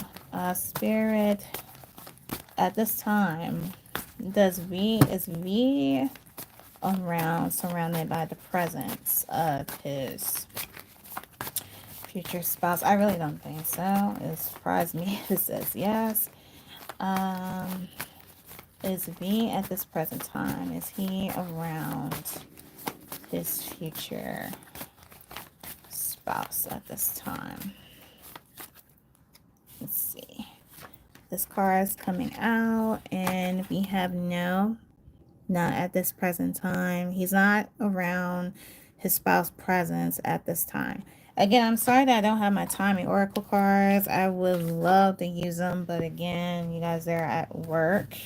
A: Spirit, at this time, is V around, surrounded by the presence of his future spouse? I really don't think so. It surprised me if it says yes. Is V at this present time, is he around his future spouse at this time? Let's see. This card is coming out, and we have no, not at this present time. He's not around his spouse presence at this time. Again, I'm sorry that I don't have my timing oracle cards. I would love to use them, but again, you guys, they're at work.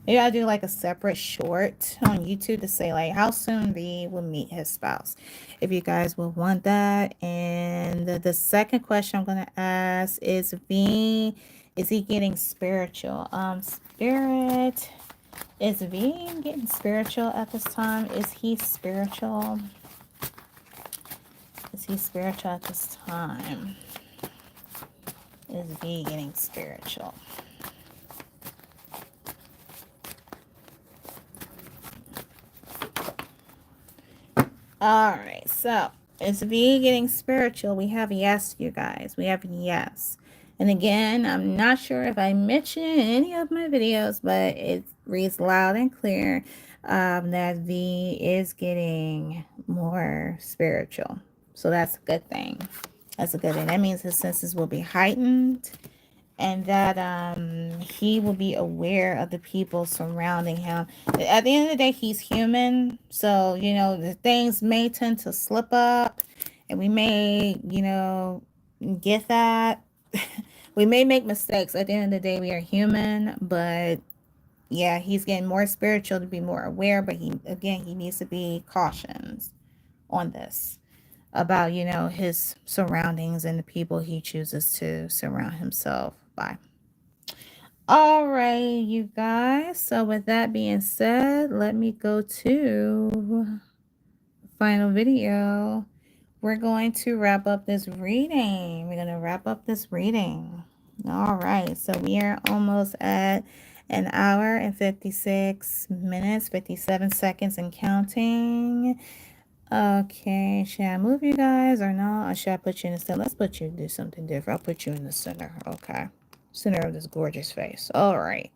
A: Maybe I'll do like a separate short on YouTube to say like how soon V will meet his spouse, if you guys will want that. And the second question I'm going to ask is V, is he getting spiritual? Spirit, is V getting spiritual at this time? Is he spiritual? Is he spiritual at this time? Is V getting spiritual? All right, so is V getting spiritual? We have yes, you guys. We have yes. And again, I'm not sure if I mentioned it in any of my videos, but it reads loud and clear that V is getting more spiritual. So that's a good thing. That's a good thing. That means his senses will be heightened, and that he will be aware of the people surrounding him. At the end of the day, he's human, so you know the things may tend to slip up, and we may, you know, get that. We may make mistakes. At the end of the day, we are human, but yeah, he's getting more spiritual to be more aware, but he needs to be cautious on this about, you know, his surroundings and the people he chooses to surround himself by. All right, you guys. So with that being said, let me go to the final video. We're going to wrap up this reading. We're going to wrap up this reading. All right. So we are almost at an hour and 56 minutes, 57 seconds and counting. Okay, should I move you guys or not? Or should I put you in the center? Let's put you, do something different. I'll put you in the center. Okay. Center of this gorgeous face. All right.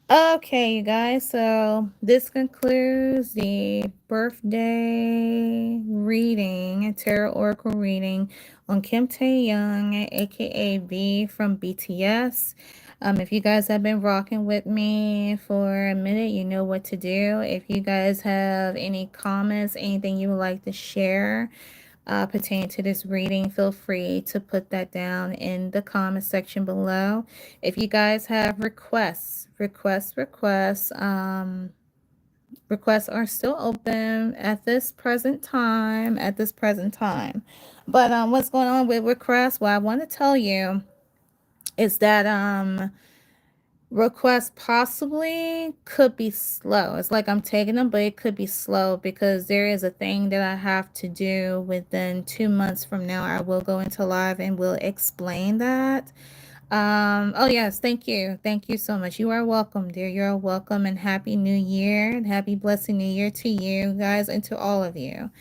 A: Okay, you guys. So this concludes the birthday reading, tarot oracle reading on Kim Taehyung, aka V from BTS. If you guys have been rocking with me for a minute, you know what to do. If you guys have any comments, anything you would like to share pertaining to this reading, feel free to put that down in the comment section below. If you guys have requests are still open at this present time. But what's going on with requests? Well, I want to tell you is that requests possibly could be slow. It's like I'm taking them, but it could be slow because there is a thing that I have to do within 2 months from now. I will go into live and will explain that. Oh yes, thank you so much. You are welcome, dear. You're welcome, and happy new year, and happy blessed new year to you guys and to all of you.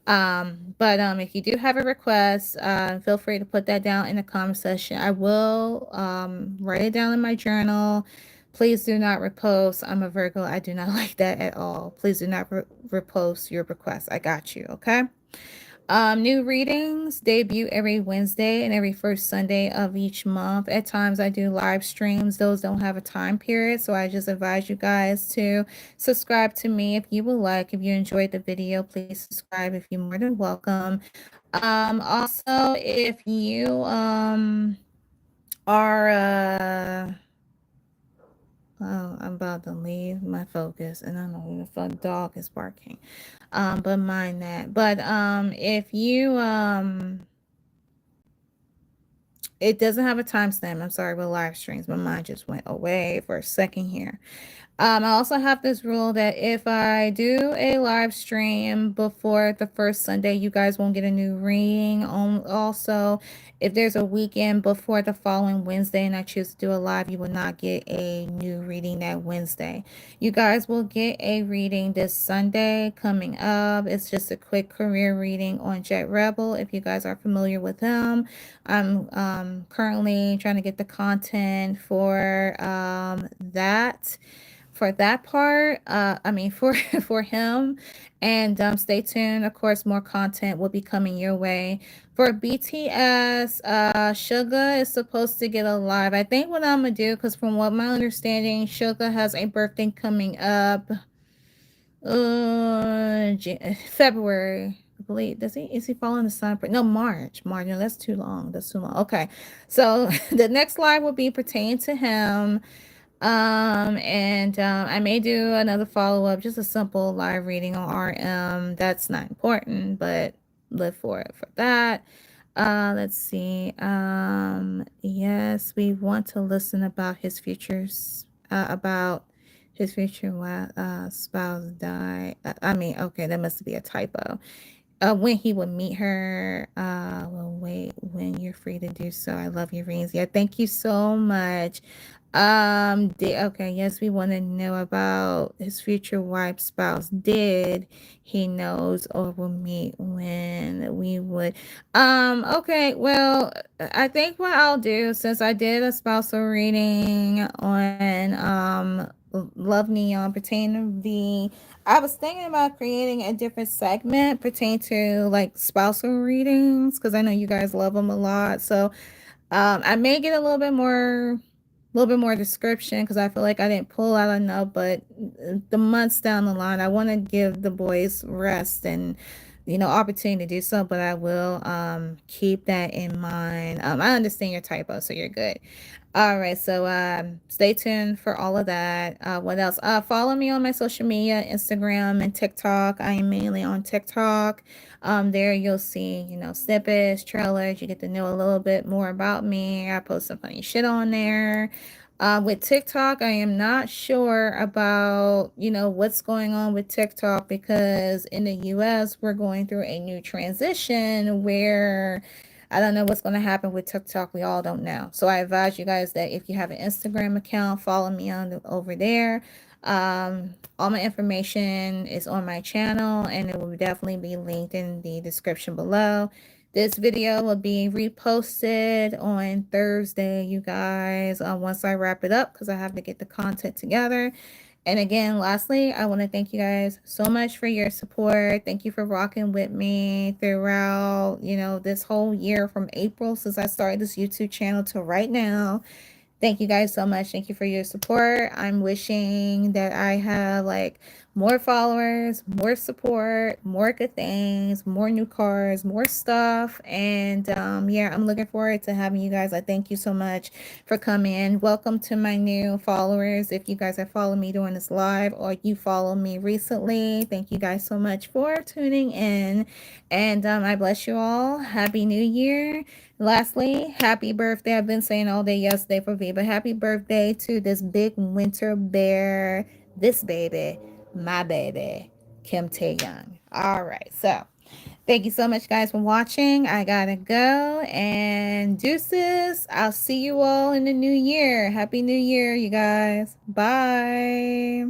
A: But if you do have a request, feel free to put that down in the comment section. I will write it down in my journal. Please do not repost. I'm a Virgo. I do not like that at all. Please do not repost your request. I got you, okay? New readings debut every Wednesday and every first Sunday of each month. At times I do live streams. Those don't have a time period, so I just advise you guys to subscribe to me if you would like. If you enjoyed the video, please subscribe if you're more than welcome. Also, if you are oh, I'm about to leave my focus, and I don't know who the fuck dog is barking. But mind that. But if you it doesn't have a timestamp. I'm sorry with live streams. My mind just went away for a second here. I also have this rule that if I do a live stream before the first Sunday, you guys won't get a new reading. Also, if there's a weekend before the following Wednesday and I choose to do a live, you will not get a new reading that Wednesday. You guys will get a reading this Sunday coming up. It's just a quick career reading on Jet Rebel. If you guys are familiar with him, I'm currently trying to get the content for that part. I mean, for for him. And stay tuned. Of course, more content will be coming your way. For BTS, Suga is supposed to get a live. I think what I'm gonna do, because from what my understanding, Suga has a birthday coming up February. I believe. Is he following the sun? No, March. No, that's too long. That's too long. Okay. So the next live will be pertaining to him. And I may do another follow-up, just a simple live reading on RM. That's not important, but live for it for that. Let's see. Yes, we want to listen about his futures, about his future spouse died. I mean, okay, that must be a typo. When he would meet her. Well, wait, when you're free to do so. I love your readings. Yeah, thank you so much. Okay, yes, we want to know about his future wife spouse. Did he knows or will meet when we would? Okay, well, I think what I'll do, since I did a spousal reading on Love Neon pertaining to the, I was thinking about creating a different segment pertaining to like spousal readings, because I know you guys love them a lot. So I may get a little bit more description, because I feel like I didn't pull out enough. But the months down the line, I want to give the boys rest and opportunity to do so. But I will keep that in mind. I understand your typo, so you're good. All right, so stay tuned for all of that. What else? Follow me on my social media, Instagram and TikTok. I am mainly on TikTok. There you'll see, snippets, trailers. You get to know a little bit more about me. I post some funny shit on there. With TikTok, I am not sure about, what's going on with TikTok, because in the US, we're going through a new transition where I don't know what's going to happen with TikTok. We all don't know. So I advise you guys that if you have an Instagram account, follow me over there. All my information is on my channel, and it will definitely be linked in the description below. This video will be reposted on Thursday, you guys, once I wrap it up, because I have to get the content together. And again, lastly, I want to thank you guys so much for your support. Thank you for rocking with me throughout, this whole year, from April, since I started this YouTube channel, to right now. Thank you guys so much. Thank you for your support. I'm wishing that I have like more followers, more support, more good things, more new cars, more stuff. And yeah, I'm looking forward to having you guys. I thank you so much for coming in. Welcome to my new followers. If you guys have followed me during this live, or you follow me recently, thank you guys so much for tuning in. And I bless you all. Happy New Year. Lastly, happy birthday. I've been saying all day yesterday for V, but happy birthday to this big winter bear, this baby, my baby, Kim Tae-hyung. All right, so thank you so much, guys, for watching. I gotta go, and deuces. I'll see you all in the new year. Happy New Year, you guys. Bye.